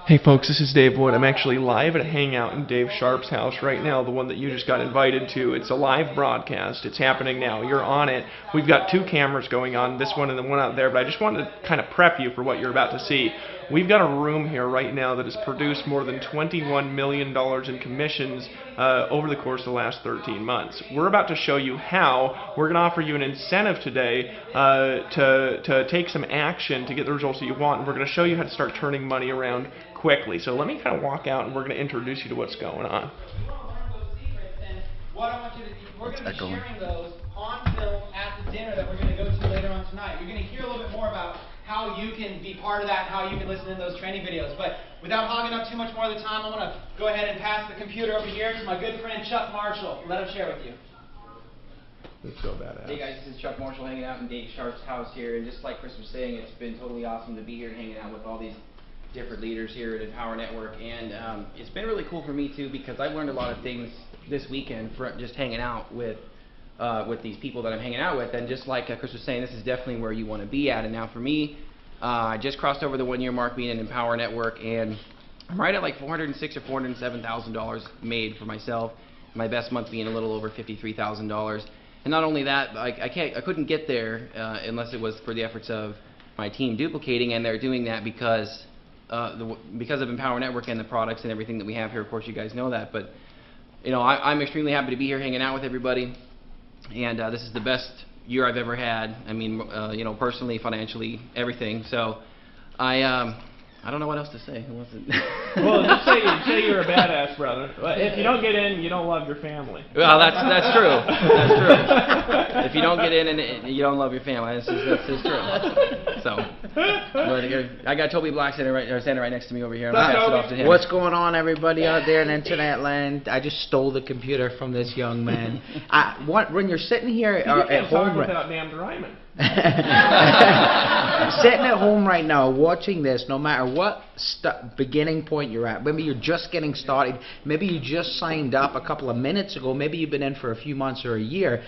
Hey folks, this is Dave Wood. I'm actually live at a hangout in Dave Sharp's house right now, the one that you just got invited to. It's a live broadcast. It's happening now. You're on it. We've got two cameras going on, this one and the one out there, but I just wanted to kind of prep you for what you're about to see. We've got a room here right now that has produced more than $21 million in commissions over the course of the last 13 months. We're about to show you how. We're going to offer you an incentive today to take some action to get the results that you want, and we're going to show you how to start turning money around quickly. So let me kind of walk out and we're going to introduce you to what's going on. What I want you to do, we're going to be sharing those on film at the dinner that we're going to go to later on tonight. You're going to hear a little bit more about how you can be part of that, how you can listen to those training videos. But without hogging up too much more of the time, I'm going to go ahead and pass the computer over here to my good friend Chuck Marshall. Let him share with you. That's so badass. Hey guys, this is Chuck Marshall hanging out in Dave Sharp's house here, and just like Chris was saying, it's been totally awesome to be here and hanging out with all these different leaders here at Empower Network, and it's been really cool for me too, because I've learned a lot of things this weekend from just hanging out with these people that I'm hanging out with. And just like Chris was saying, this is definitely where you want to be at. And now for me, I just crossed over the 1 year mark being in Empower Network, and I'm right at like $406,000 or $407,000 made for myself. My best month being a little over $53,000. And not only that, I couldn't get there unless it was for the efforts of my team duplicating, and they're doing that because of Empower Network and the products and everything that we have here. Of course, you guys know that, but you know, I'm extremely happy to be here hanging out with everybody, and this is the best year I've ever had. I mean, you know, personally, financially, everything. So I don't know what else to say. Who wants to Well, just say you're a badass, brother. If you don't get in, you don't love your family. Well, that's true. That's true. If you don't get in and you don't love your family, that's true. So, I got Toby Black standing right next to me over here. I'm gonna pass it off to him. What's going on, everybody out there in internet land? I just stole the computer from this young man. When you're sitting here at home, without damn Ryman. sitting at home right now watching this, no matter what beginning point you're at, maybe you're just getting started, maybe you just signed up a couple of minutes ago, maybe you've been in for a few months or a year,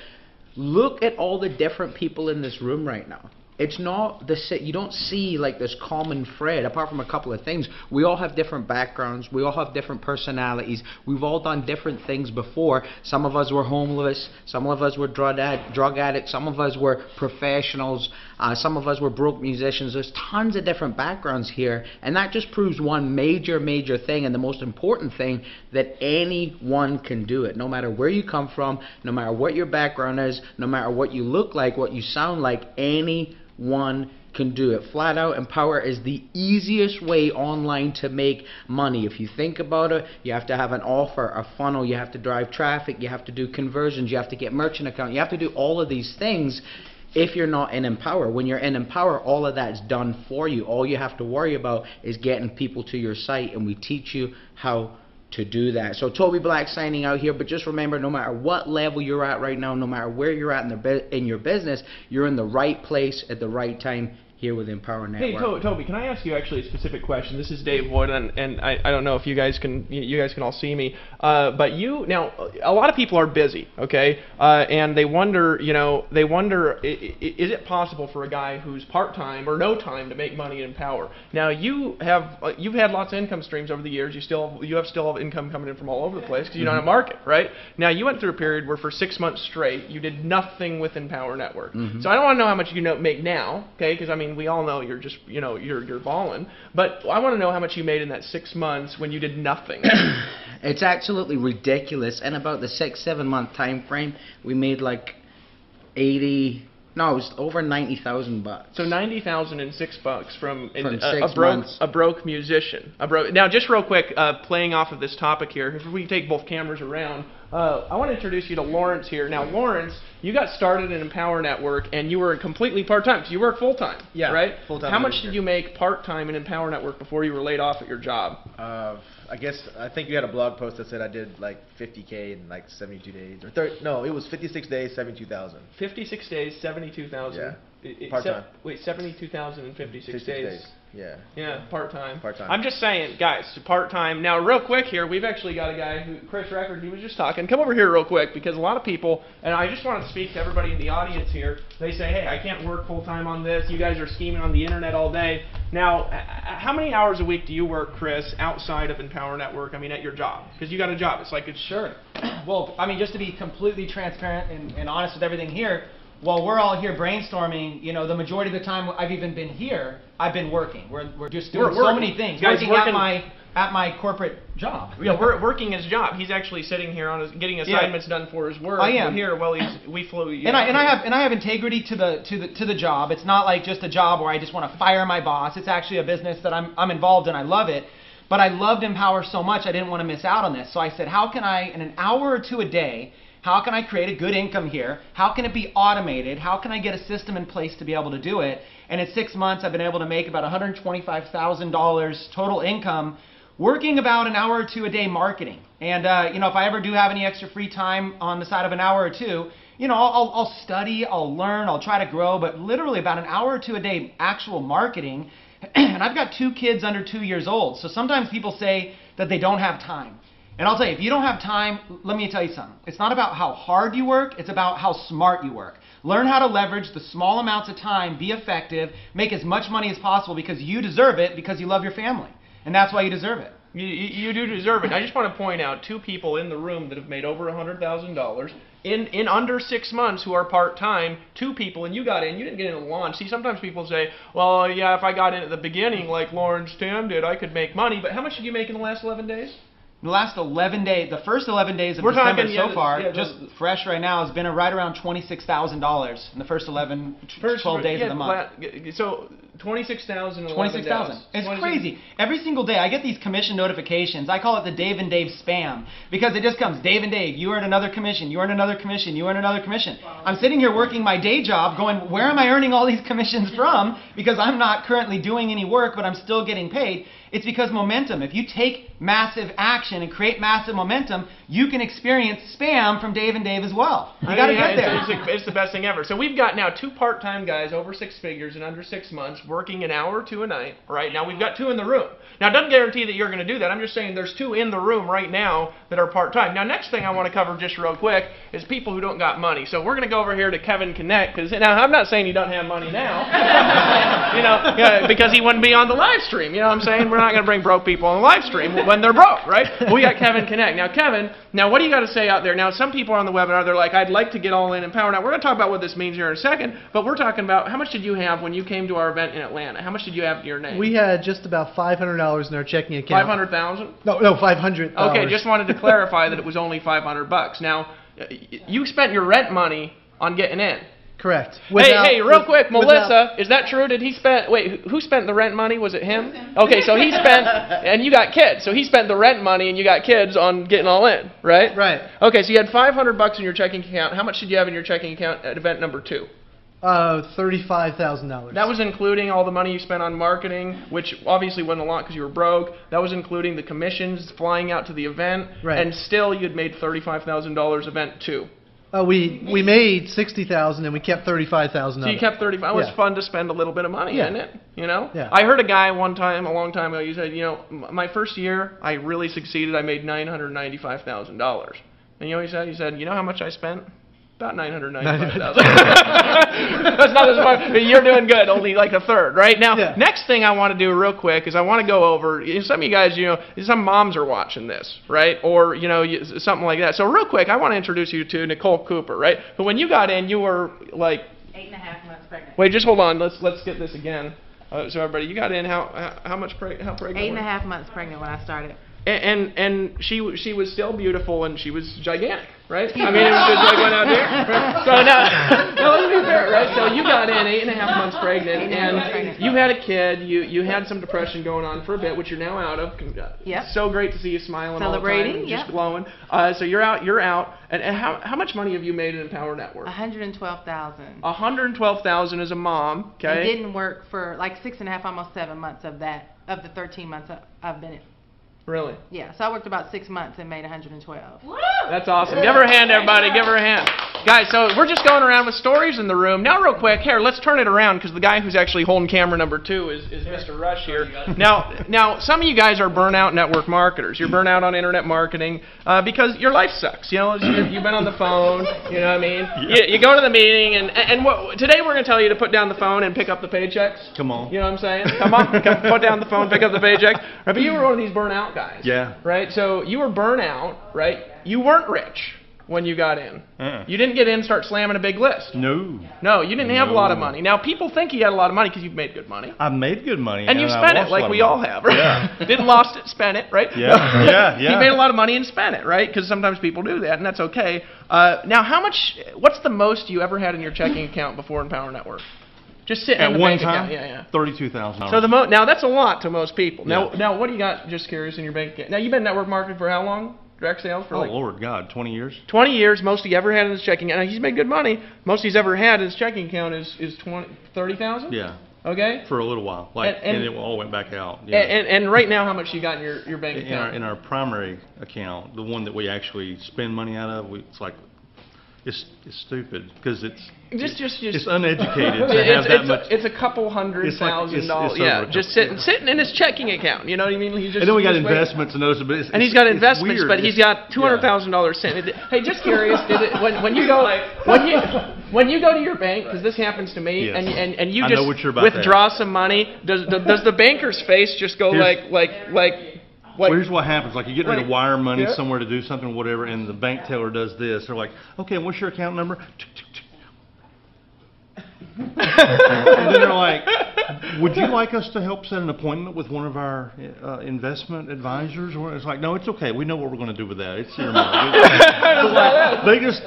look at all the different people in this room right now. It's not you don't see like this common thread apart from a couple of things. We all have different backgrounds, we all have different personalities, we've all done different things before. Some of us were homeless, some of us were drug addicts, some of us were professionals, some of us were broke musicians. There's tons of different backgrounds here, and that just proves one major thing, and the most important thing, that anyone can do it, no matter where you come from, no matter what your background is, no matter what you look like, what you sound like. Anyone can do it. Flat out, Empower is the easiest way online to make money. If you think about it, you have to have an offer, a funnel, you have to drive traffic, you have to do conversions, you have to get merchant account, you have to do all of these things. If you're not in Empower, when you're in Empower, all of that's done for you. All you have to worry about is getting people to your site, and we teach you how to do that. So Toby Black signing out here, but just remember, no matter what level you're at right now, no matter where you're at in your business, you're in the right place at the right time here with Empower Network. Hey, Toby, can I ask you actually a specific question? This is Dave Wood, and I don't know if you guys can all see me, but now a lot of people are busy, okay, and they wonder, is it possible for a guy who's part-time or no time to make money in Empower? Now you've had lots of income streams over the years. You still have income coming in from all over the place because you don't have a market, right? Now you went through a period where for 6 months straight you did nothing with Empower Network. So I don't want to know how much you make now, okay? Because I mean, we all know you're just, you're balling. But I want to know how much you made in that 6 months when you did nothing. It's absolutely ridiculous. In about the 6-7 month time frame, we made like it was over $90,000. So $90,000 in $6 from months. A broke musician. Now, just real quick, playing off of this topic here, if we take both cameras around, I want to introduce you to Lawrence here. Now, Lawrence, you got started in Empower Network, and you were completely part-time, because you work full-time, right? Full-time. How much did you make part-time in Empower Network before you were laid off at your job? I think you had a blog post that said I did like 50K in like 72 days. No, it was 56 days, 72,000. 56 days, 72,000. Yeah. Part-time. Wait, 72,000 in 56 days. Yeah. Yeah, part-time. Part-time. I'm just saying, guys, part-time. Now, real quick here, we've actually got a guy who, Chris Record, he was just talking. Come over here real quick, because a lot of people, and I just want to speak to everybody in the audience here, they say, hey, I can't work full-time on this. You guys are scheming on the internet all day. Now, how many hours a week do you work, Chris, outside of Empower Network, I mean, at your job? Because you got a job. It's like it's... Sure. Well, I mean, just to be completely transparent and honest with everything here, while we're all here brainstorming, you know, the majority of the time I've even been here, I've been working. We're just doing so many things. Guys, working at my corporate job. Yeah, we're working his job. He's actually sitting here on his, getting assignments done for his work. I am. Here while we flew. And I have integrity to the job. It's not like just a job where I just want to fire my boss. It's actually a business that I'm involved in. I love it. But I loved Empower so much I didn't want to miss out on this. So I said, how can I, in an hour or two a day, how can I create a good income here? How can it be automated? How can I get a system in place to be able to do it? And in 6 months, I've been able to make about $125,000 total income, working about an hour or two a day marketing. And you know, if I ever do have any extra free time on the side of an hour or two, you know, I'll study, I'll learn, I'll try to grow, but literally about an hour or two a day actual marketing. And I've got 2 kids under 2 years old. So sometimes people say that they don't have time. And I'll tell you, if you don't have time, let me tell you something. It's not about how hard you work, it's about how smart you work. Learn how to leverage the small amounts of time, be effective, make as much money as possible because you deserve it, because you love your family. And that's why you deserve it. You do deserve it. I just want to point out 2 people in the room that have made over $100,000 in under 6 months who are part-time. 2 people, and you got in. You didn't get in at launch. See, sometimes people say, well, yeah, if I got in at the beginning like Lawrence Tam did, I could make money. But how much did you make in the last 11 days? The last 11 days, the first 11 days of We're December talking, so far, yeah, just fresh right now, has been right around $26,000 in the first 12 days of the month. So 26,000. 26,000. It's crazy. Every single day I get these commission notifications. I call it the Dave and Dave spam because it just comes, Dave and Dave, you earned another commission, you earned another commission, you earned another commission. Wow. I'm sitting here working my day job going, where am I earning all these commissions from? Because I'm not currently doing any work, but I'm still getting paid. It's because momentum. If you take massive action and create massive momentum, you can experience spam from Dave and Dave as well. You got to get there. It's the best thing ever. So we've got now 2 part-time guys over 6 figures in under 6 months working an hour or 2 a night. Right now we've got 2 in the room. Now it doesn't guarantee that you're going to do that. I'm just saying there's 2 in the room right now that are part-time. Now next thing I want to cover just real quick is people who don't got money. So we're going to go over here to Kevin Connect, because now I'm not saying he doesn't have money now, you know, yeah, because he wouldn't be on the live stream. You know what I'm saying? We're not going to bring broke people on the live stream when they're broke, right? We got Kevin Connect. Now Kevin, now what do you got to say out there? Now some people on the webinar, they're like, I'd like to get all in Empower. Now we're going to talk about what this means here in a second, but we're talking about how much did you have when you came to our event in Atlanta? How much did you have to your name? We had just about $500 in our checking account. 500,000? No, $500. Okay, just wanted to clarify that it was only $500. Now, you spent your rent money on getting in. Correct. Hey, real quick, Melissa, is that true? Did he spend? Wait, who spent the rent money? Was it him? Okay, so he spent, and you got kids. So he spent the rent money, and you got kids on getting all in, right? Right. Okay, so you had $500 in your checking account. How much did you have in your checking account at event number 2? $35,000. That was including all the money you spent on marketing, which obviously wasn't a lot because you were broke. That was including the commissions, flying out to the event, right. And still you'd made $35,000 event 2. We made $60,000 and we kept $35,000. So you kept 35. It was fun to spend a little bit of money, isn't it? You know. Yeah. I heard a guy one time, a long time ago. He said, you know, my first year I really succeeded. I made $995,000. And you know what he said? He said, you know how much I spent? About $995,000. That's not as much. You're doing good. Only like a third, right? Now, next thing I want to do real quick is I want to go over. Some of you guys, you know, some moms are watching this, right? Or you know, something like that. So real quick, I want to introduce you to Nicole Cooper, right? Who, when you got in, you were like 8.5 months pregnant. Wait, just hold on. Let's get this again. So everybody, you got in how much how pregnant? 8.5 months pregnant when I started. And she was still beautiful and she was gigantic, right? I mean, it was just like went out there. Right? So now let's be fair, right? So you got in 8.5 months pregnant, and you had a kid. You had some depression going on for a bit, which you're now out of. Yep. So great to see you smiling Celebrating, all the time, just glowing. So you're out. And how much money have you made in Empower Network? $112,000. $112,000 as a mom. Okay. I didn't work for like 6.5, almost 7 months of the 13 months I've been in. Really? Yeah, so I worked about 6 months and made $112,000. That's awesome. Give her a hand, everybody. Give her a hand. Guys, so we're just going around with stories in the room. Now, real quick, here, let's turn it around because the guy who's actually holding camera number 2 is Mr. Rush here. Now, some of you guys are burnout network marketers. You're burnout on internet marketing because your life sucks. You know, you've been on the phone. You know what I mean? You go to the meeting, and today we're going to tell you to put down the phone and pick up the paychecks. Come on. You know what I'm saying? Come on, put down the phone, pick up the paychecks. Right, but you were one of these burnout guys. Yeah. Right? So you were burnout, right? You weren't rich when you got in. You didn't get in and start slamming a big list. No. No, you didn't have a lot of money. Now, people think you had a lot of money because you've made good money. I made good money. And you spent it like we all have, right? Yeah. Didn't lost it, spent it, right? Yeah. You made a lot of money and spent it, right? Because sometimes people do that, and that's okay. Now, what's the most you ever had in your checking account before Empower Network? Just sitting in At the one bank time, account. $32,000. So now that's a lot to most people. Yeah. Now what do you got? Just curious in your bank account. Now you've been network marketing for how long? Direct sales for oh Lord God, 20 years. 20 years. Most he ever had in his checking account. Now he's made good money. Most he's ever had in his checking account is 30,000. Yeah. Okay. For a little while, and it all went back out. Yeah. And right now, how much you got in your bank account? In our primary account, the one that we actually spend money out of, it's like. It's stupid because it's uneducated to have that much. It's a couple $100,000. Yeah, just sitting in his checking account. You know what I mean? And then we got investments and those, but he's got investments, but he's got $200,000 sitting. Hey, just curious, when you go to your bank, because this happens to me, yes. and you I just know what you're about withdraw some money, does the banker's face just go well, here's what happens. Like, you get ready to wire money somewhere to do something, whatever, and the bank teller does this. They're like, okay, what's your account number? And then they're like, would you like us to help set an appointment with one of our investment advisors? Or it's like, no, it's okay. We know what we're going to do with that. It's your money.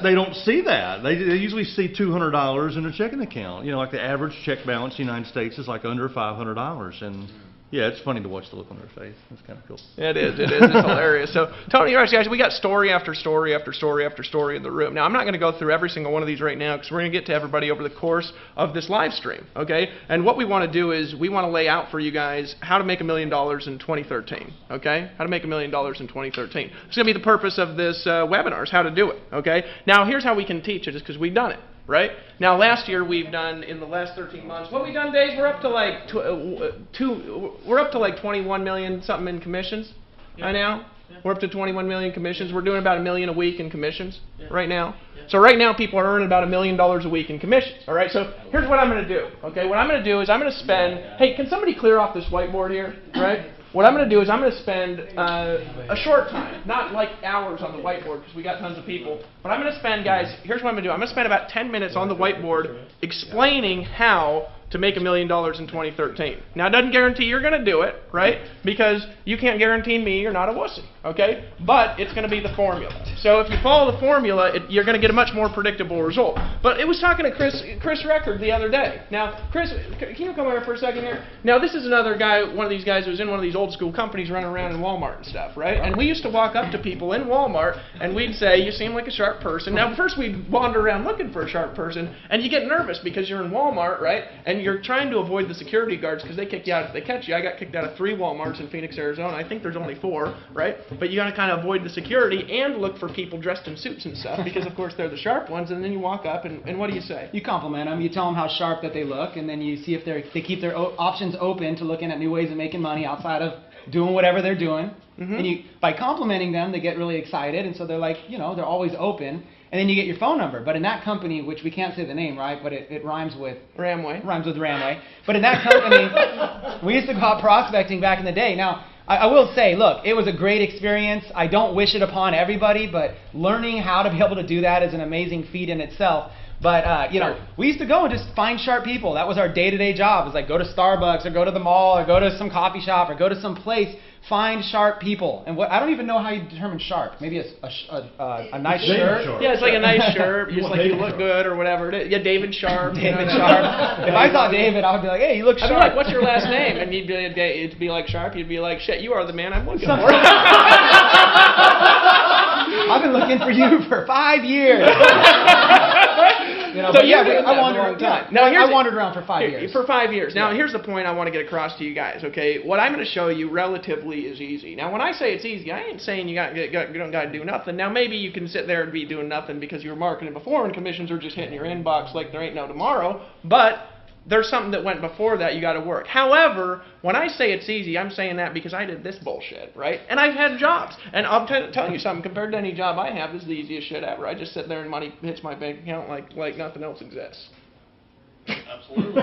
They don't see that. They usually see $200 in a checking account. You know, like the average check balance in the United States is like under $500. And yeah, it's funny to watch the look on their face. It's kind of cool. It is. It's hilarious. So, Tony, all right, guys, we got story after story after story after story in the room. Now, I'm not going to go through every single one of these right now because we're going to get to everybody over the course of this live stream, okay? And what we want to do is we want to lay out for you guys how to make $1 million in 2013, okay? How to make $1 million in 2013. It's going to be the purpose of this webinar is how to do it, okay? Now, here's how we can teach it is because we've done it. Right? Now, last year we've done, in the last 13 months, what we've done, Dave, we're up to like we're up to like 21 million something in commissions right now. We're up to 21 million commissions. We're doing about $1 million a week in commissions right now. So right now people are earning about $1 million a week in commissions. All right. So here's what I'm going to do. Okay. What I'm going to do is I'm going to spend. Hey, can somebody clear off this whiteboard here? Right. What I'm going to do is I'm going to spend a short time, not like hours on the whiteboard because we got tons of people, but I'm going to spend, guys, here's what I'm going to do. I'm going to spend about 10 minutes on the whiteboard explaining how to make $1 million in 2013. Now, it doesn't guarantee you're going to do it, right? Because you can't guarantee me you're not a wussy, okay? But it's going to be the formula. So if you follow the formula, you're going to get a much more predictable result. But it was talking to Chris Record the other day. Now, Chris, can you come over for a second here? Now, this is another guy, one of these guys who was in one of these old school companies running around in Walmart and stuff, right? And we used to walk up to people in Walmart and we'd say, you seem like a sharp person. Now, first we'd wander around looking for a sharp person and you get nervous because you're in Walmart, right? And you're trying to avoid the security guards because they kick you out if they catch you. I got kicked out of 3 Walmarts in Phoenix, Arizona. I think there's only 4, right? But you got to kind of avoid the security and look for people dressed in suits and stuff because, of course, they're the sharp ones. And then you walk up and what do you say? You compliment them. You tell them how sharp that they look, and then you see if they keep their options open to looking at new ways of making money outside of doing whatever they're doing. Mm-hmm. And by complimenting them, they get really excited, and so they're like, they're always open. And then you get your phone number. But in that company, which we can't say the name, right? But it rhymes with Ramway. Rhymes with Ramway. But in that company, we used to go out prospecting back in the day. Now, I will say, look, it was a great experience. I don't wish it upon everybody, but learning how to be able to do that is an amazing feat in itself. But, we used to go and just find sharp people. That was our day-to-day job. It was like go to Starbucks or go to the mall or go to some coffee shop or go to some place. Find sharp people. And I don't even know how you determine sharp. Maybe a nice shirt. Sharp. Yeah, it's like a nice shirt. Just like you look good or whatever it is. Yeah, David Sharp. David Sharp. If I saw David, I would be like, hey, you look sharp. I'd be like, what's your last name? And you'd be like Sharp. You'd be like, shit, you are the man I'm looking for. I've been looking for you for 5 years. You know, So but yeah, you've been I doing that wandered for a long yeah. time. Now, here's I wandered around for 5 years. For 5 years. Now, Yeah. here's the point I want to get across to you guys, okay? What I'm going to show you relatively is easy. Now, when I say it's easy, I ain't saying you don't got to do nothing. Now, maybe you can sit there and be doing nothing because you were marketing before and commissions are just hitting your inbox like there ain't no tomorrow, but there's something that went before that you got to work. However, when I say it's easy, I'm saying that because I did this bullshit, right? And I've had jobs. And I'm telling you something, compared to any job I have, this is the easiest shit ever. I just sit there and money hits my bank account like nothing else exists. Absolutely.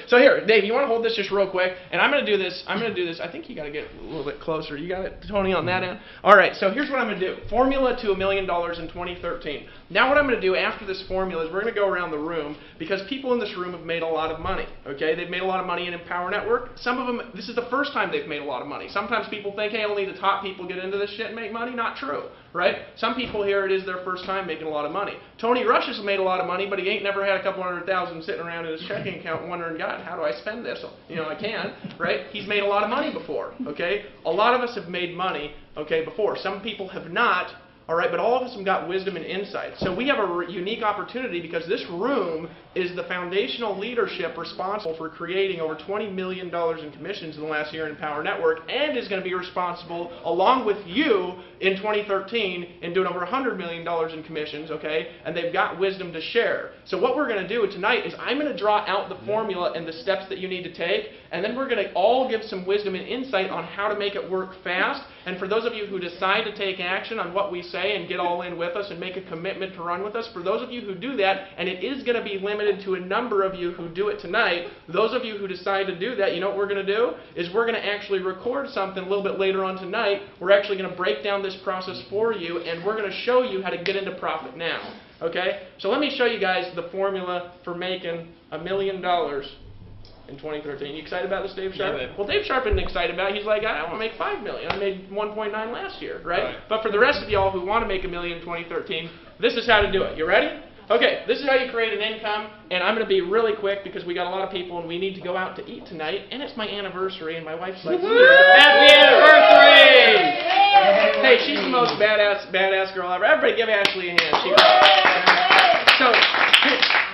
So here, Dave, you want to hold this just real quick? And I'm going to do this. I think you got to get a little bit closer. You got it, Tony, on that end? All right, so here's what I'm going to do. Formula to $1 million in 2013. Now what I'm going to do after this formula is we're going to go around the room because people in this room have made a lot of money, okay? They've made a lot of money in Empower Network. Some of them, this is the first time they've made a lot of money. Sometimes people think, hey, only the top people get into this shit and make money. Not true, right? Some people here, it is their first time making a lot of money. Tony Rush has made a lot of money, but he ain't never had a couple $100,000 sitting around in his checking account wondering, God, how do I spend this? You know, I can, right? He's made a lot of money before, okay? A lot of us have made money, okay, before. Some people have not, all right, but all of us have got wisdom and insight. So we have a unique opportunity because this room is the foundational leadership responsible for creating over $20 million in commissions in the last year in Empower Network and is going to be responsible, along with you, in 2013 in doing over $100 million in commissions, okay? And they've got wisdom to share. So what we're going to do tonight is I'm going to draw out the formula and the steps that you need to take, and then we're going to all give some wisdom and insight on how to make it work fast. And for those of you who decide to take action on what we say and get all in with us and make a commitment to run with us, for those of you who do that, and it is going to be limited to a number of you who do it tonight, those of you who decide to do that, you know what we're going to do? Is we're going to actually record something a little bit later on tonight. We're actually going to break down this process for you, and we're going to show you how to get into profit now. Okay? So let me show you guys the formula for making $1 million in 2013. You excited about this, Dave Sharp? Yeah, well, Dave Sharp isn't excited about it. He's like, I want to make $5 million. I made 1.9 last year, right? But for the rest of y'all who want to make $1 million in 2013, this is how to do it. You ready? Okay, this is how you create an income, and I'm going to be really quick because we got a lot of people and we need to go out to eat tonight, and it's my anniversary, and my wife's like, Happy anniversary! Hey, she's the most badass girl ever. Everybody give Ashley a hand. So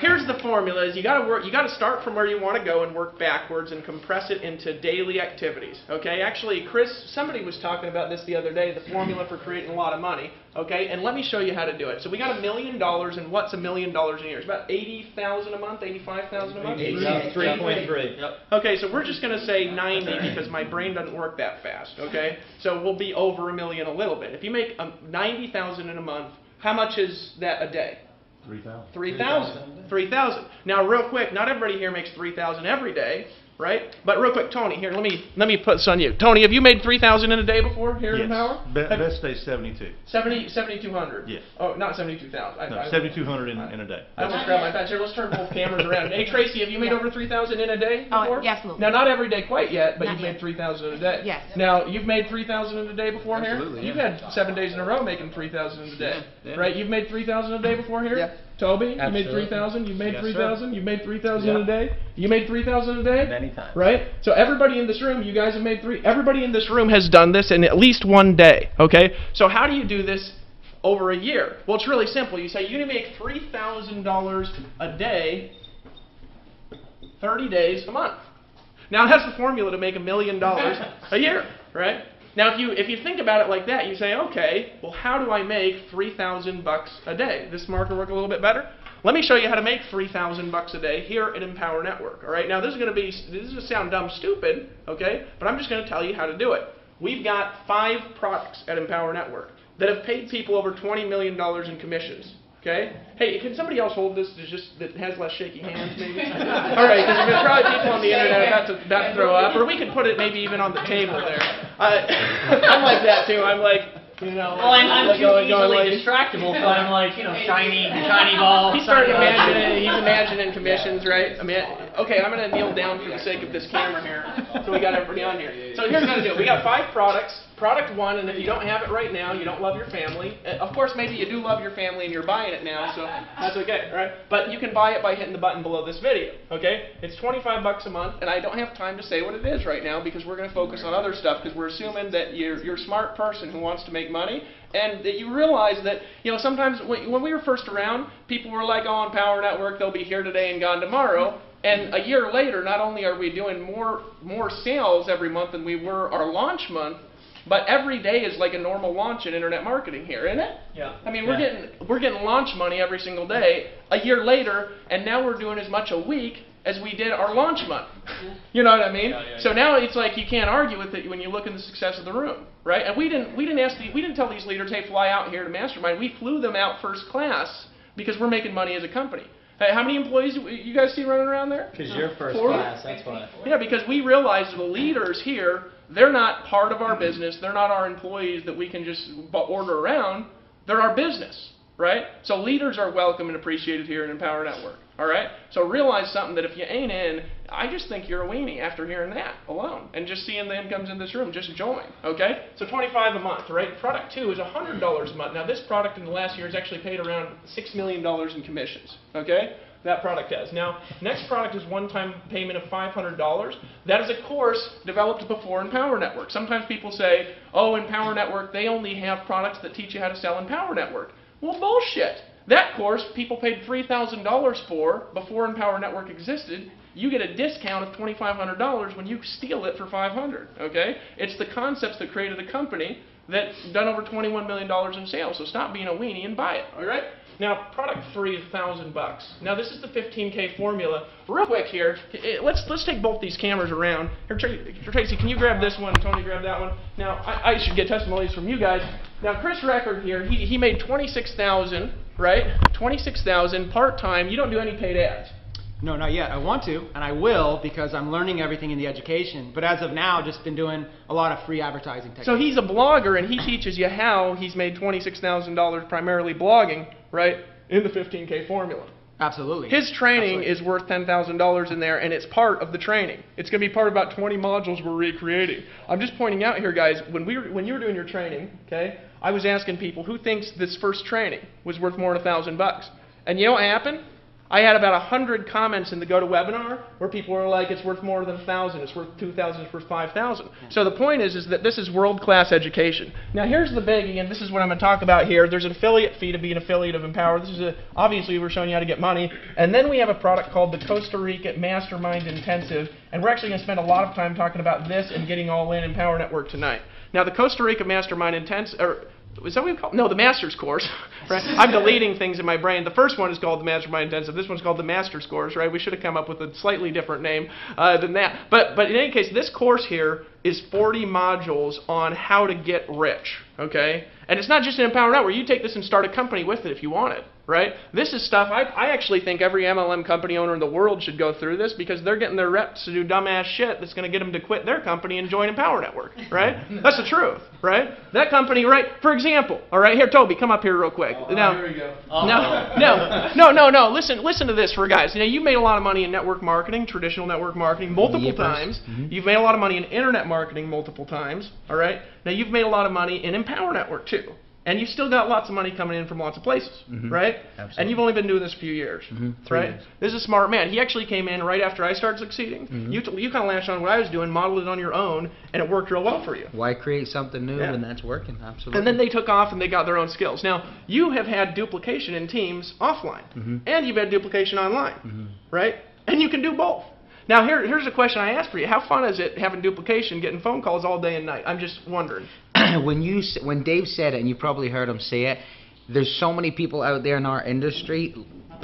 here's the formula: is you got to start from where you want to go and work backwards and compress it into daily activities. Okay, actually, Chris, somebody was talking about this the other day, the formula for creating a lot of money. Okay, and let me show you how to do it. So we got $1 million, and what's $1 million in a year? It's about $80,000 a month, $85,000 a month. 3.3. Yep. Okay, so we're just going to say 90 because my brain doesn't work that fast. Okay, so we'll be over $1 million a little bit. If you make 90,000 in a month, how much is that a day? 3,000. 3,000. 3,000. Now, real quick, not everybody here makes 3,000 every day, right? But real quick, Tony, here, let me put this on you. Tony, have you made 3,000 in a day before here in Empower? Best day 72. 7,200. Yes. Oh, not 72,000. No, 7,200 in a day. I almost grabbed my patch here. Let's turn both cameras around. Hey, Tracy, have you made over 3,000 in a day before? Oh, absolutely. Now, not every day quite yet, but Not you've yet. made 3,000 in a day. Yes. Now, you've made 3,000 in a day before Absolutely, here? yeah. You've had 7 days in a row making 3,000 in a day, Yeah. right? You've made 3,000 a day before here? Yeah. Toby, you made Absolutely. 3,000. You made Yes, 3,000. You made 3,000 Yeah. a day. You made 3,000 a day. Many times. Right. So everybody in this room, you guys have made everybody in this room has done this in at least one day. Okay. So how do you do this over a year? Well, it's really simple. You say you need to make $3,000 a day, 30 days a month. Now that's the formula to make $1 million a year, right? Now, if you think about it like that, you say, okay, well, how do I make $3,000 a day? This marker work a little bit better? Let me show you how to make $3,000 a day here at Empower Network. All right, now this is going to sound dumb, stupid, okay? But I'm just going to tell you how to do it. We've got 5 products at Empower Network that have paid people over $20 million in commissions. Okay? Hey, can somebody else hold this that has less shaky hands, maybe? All right, because there's probably people on the internet about to throw up, or we could put it maybe even on the table there. I'm like that too. I'm like, you know. Well, I'm like too going easily like, distractible, so I'm like, shiny ball. He's starting imagining. He's imagining commissions, right? I mean, Okay, I'm going to kneel down for the sake of this camera here, so we got everybody on here. So here's what I'm going to do. We got 5 products. Product 1, and if you don't have it right now, you don't love your family. Of course, maybe you do love your family and you're buying it now, so that's okay, right? But you can buy it by hitting the button below this video, okay? It's $25 a month, and I don't have time to say what it is right now because we're going to focus on other stuff because we're assuming that you're a smart person who wants to make money, and that you realize that, sometimes when we were first around, people were like, oh, on Power Network, they'll be here today and gone tomorrow. And a year later, not only are we doing more sales every month than we were our launch month, but every day is like a normal launch in internet marketing here, isn't it? Yeah. I mean, we're getting launch money every single day. A year later, and now we're doing as much a week as we did our launch month. You know what I mean? So now it's like you can't argue with it when you look at the success of the room, right? And we didn't tell these leaders, hey, fly out here to Mastermind. We flew them out first class because we're making money as a company. Hey, how many employees do you guys see running around there? Because you're first 40? class, that's why. Yeah, because we realized the leaders here, they're not part of our business. They're not our employees that we can just order around. They're our business, right? So leaders are welcome and appreciated here in Empower Network, all right? So realize something that if you ain't in, I just think you're a weenie after hearing that alone. And just seeing the incomes in this room, just join, okay? So $25 a month, right? Product 2 is $100 a month. Now this product in the last year has actually paid around $6 million in commissions, okay? That product has. Now, next product is one-time payment of $500. That is a course developed before in Power Network. Sometimes people say, oh, in Power Network, they only have products that teach you how to sell in Power Network. Well, bullshit. That course, people paid $3,000 for before Empower Network existed. You get a discount of $2,500 when you steal it for $500. Okay? It's the concepts that created a company that's done over $21 million in sales. So stop being a weenie and buy it. All right? Now, product 3 is $1,000. Now, this is the 15K formula. Real quick here, let's take both these cameras around. Here, Tracy, can you grab this one? Tony, grab that one. Now, I should get testimonies from you guys. Now, Chris Record here, he made $26,000, right? $26,000 part-time. You don't do any paid ads. No, not yet. I want to, and I will, because I'm learning everything in the education. But as of now, just been doing a lot of free advertising techniques. So he's a blogger, and he teaches you how he's made $26,000 primarily blogging, right, in the 15K formula. Absolutely. His training is worth $10,000 in there, and it's part of the training. It's going to be part of about 20 modules we're recreating. I'm just pointing out here, guys, when you were doing your training, okay, I was asking people, who thinks this first training was worth more than $1,000? And you know what happened? I had about 100 comments in the GoToWebinar where people were like, it's worth more than 1,000, it's worth 2,000, it's worth 5,000. So the point is that this is world-class education. Now here's the biggie, and this is what I'm going to talk about here. There's an affiliate fee to be an affiliate of Empower. This is obviously we're showing you how to get money. And then we have a product called the Costa Rica Mastermind Intensive, and we're actually going to spend a lot of time talking about this and getting all in Empower Network tonight. Now the Costa Rica Mastermind Intensive, is that what we call it? No, the Master's Course. Right? I'm deleting things in my brain. The first one is called the Mastermind Intensive. This one's called the Master's Course, right? We should have come up with a slightly different name than that. But in any case, this course here is 40 modules on how to get rich, okay? And it's not just an Empower Network. You take this and start a company with it if you want it, right? This is stuff, I actually think every MLM company owner in the world should go through this because they're getting their reps to do dumbass shit that's going to get them to quit their company and join Empower Network, right? That's the truth, right? That company, right? For example, all right, here, Toby, come up here real quick. Now, here we go. No. Listen to this for guys. You know, you've made a lot of money in network marketing, traditional network marketing, multiple times. You've made a lot of money in internet marketing multiple times, all right? Now, you've made a lot of money in Empower Network, too. And you've still got lots of money coming in from lots of places, right? Absolutely. And you've only been doing this a few years, 3 right? years. This is a smart man. He actually came in right after I started succeeding. You kind of latched on what I was doing, modeled it on your own, and it worked real well for you. Why create something new when that's working? Absolutely. And then they took off and they got their own skills. Now, you have had duplication in teams offline, and you've had duplication online, right? And you can do both. Now, here's a question I asked for you. How fun is it having duplication, getting phone calls all day and night? I'm just wondering. When Dave said it, and you probably heard him say it, there's so many people out there in our industry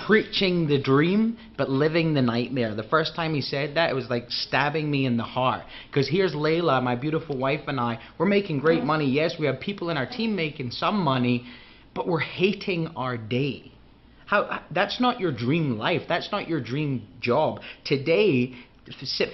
preaching the dream, but living the nightmare. The first time he said that, it was like stabbing me in the heart. Because here's Layla, my beautiful wife, and I. We're making great money. Yes, we have people in our team making some money, but we're hating our day. That's not your dream life. That's not your dream job. Today,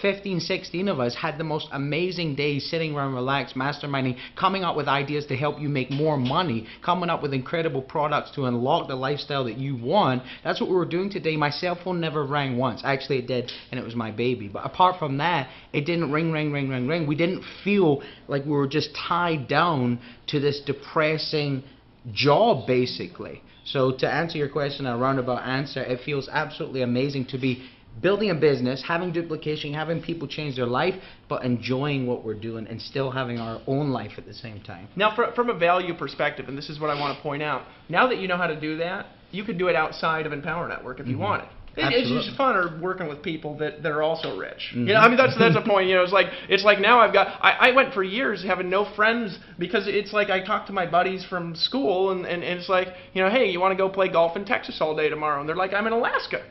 15, 16 of us had the most amazing days sitting around relaxed, masterminding, coming up with ideas to help you make more money, coming up with incredible products to unlock the lifestyle that you want. That's what we were doing today. My cell phone never rang once. Actually, it did, and it was my baby. But apart from that, it didn't ring. We didn't feel like we were just tied down to this depressing job, basically. So to answer your question, a roundabout answer, it feels absolutely amazing to be building a business, having duplication, having people change their life, but enjoying what we're doing and still having our own life at the same time. Now, from a value perspective, and this is what I want to point out, now that you know how to do that, you could do it outside of Empower Network if you wanted. It's just funner working with people that are also rich. You know, I mean, that's a point. You know, it's like now I went for years having no friends because it's like I talk to my buddies from school and it's like, you know, hey, you want to go play golf in Texas all day tomorrow? And they're like, I'm in Alaska.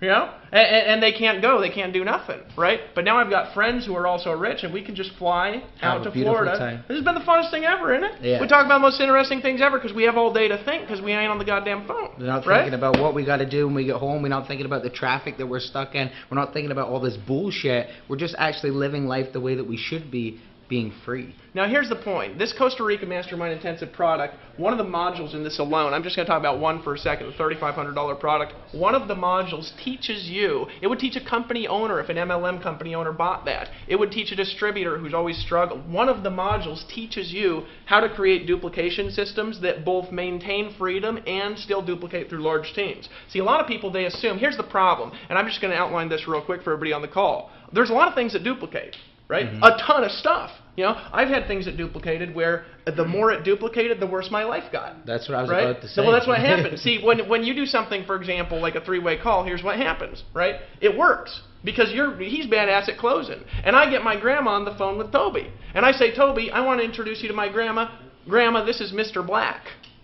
You know, and they can't go, they can't do nothing, right? But now I've got friends who are also rich, and we can just fly out to Florida. Time. This has been the funnest thing ever, isn't it? Yeah. We talk about the most interesting things ever because we have all day to think because we ain't on the goddamn phone. We're not right? thinking about what we got to do when we get home. We're not thinking about the traffic that we're stuck in. We're not thinking about all this bullshit. We're just actually living life the way that we should be, being free. Now here's the point. This Costa Rica Mastermind Intensive product, one of the modules in this alone, I'm just going to talk about one for a second, the $3,500 product. One of the modules teaches you, it would teach a company owner, if an MLM company owner bought that. It would teach a distributor who's always struggled. One of the modules teaches you how to create duplication systems that both maintain freedom and still duplicate through large teams. See, a lot of people, they assume, here's the problem, and I'm just going to outline this real quick for everybody on the call. There's a lot of things that duplicate. Right? A ton of stuff. You know, I've had things that duplicated where the more it duplicated, the worse my life got. That's what I was right? about to say. Well, that's what happens. See, when you do something, for example, like a three-way call, here's what happens, right? It works because he's badass at closing. And I get my grandma on the phone with Toby. And I say, Toby, I want to introduce you to my grandma. Grandma, this is Mr. Black.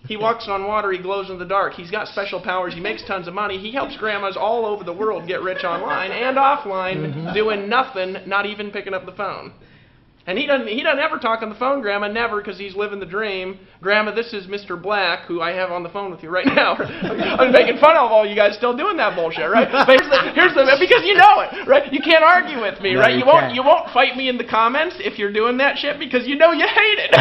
He walks on water, he glows in the dark, he's got special powers, he makes tons of money, he helps grandmas all over the world get rich online and offline, doing nothing, not even picking up the phone. And he doesn't ever talk on the phone, Grandma, never, because he's living the dream. Grandma, this is Mr. Black, who I have on the phone with you right now. I'm making fun of all you guys still doing that bullshit, right? But here's the because you know it, right? You can't argue with me, No, right? You won't fight me in the comments if you're doing that shit because you know you hate it.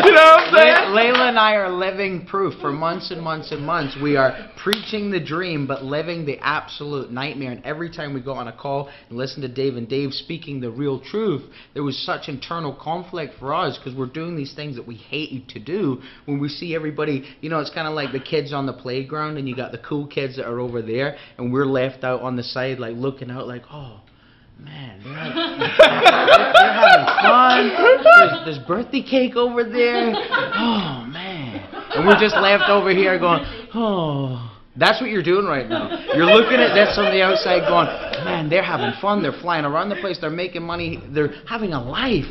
You know what I'm saying? Layla and I are living proof. For months and months and months, we are preaching the dream, but living the absolute nightmare. And every time we go on a call and listen to Dave and Dave speaking the real truth, there was such internal conflict for us because we're doing these things that we hate to do. When we see everybody, you know, it's kind of like the kids on the playground and you got the cool kids that are over there and we're left out on the side like looking out like, oh, man, they're having fun. There's birthday cake over there. Oh, man. And we're just left over here going, oh. That's what you're doing right now. You're looking at this on the outside going, man, they're having fun. They're flying around the place. They're making money. They're having a life.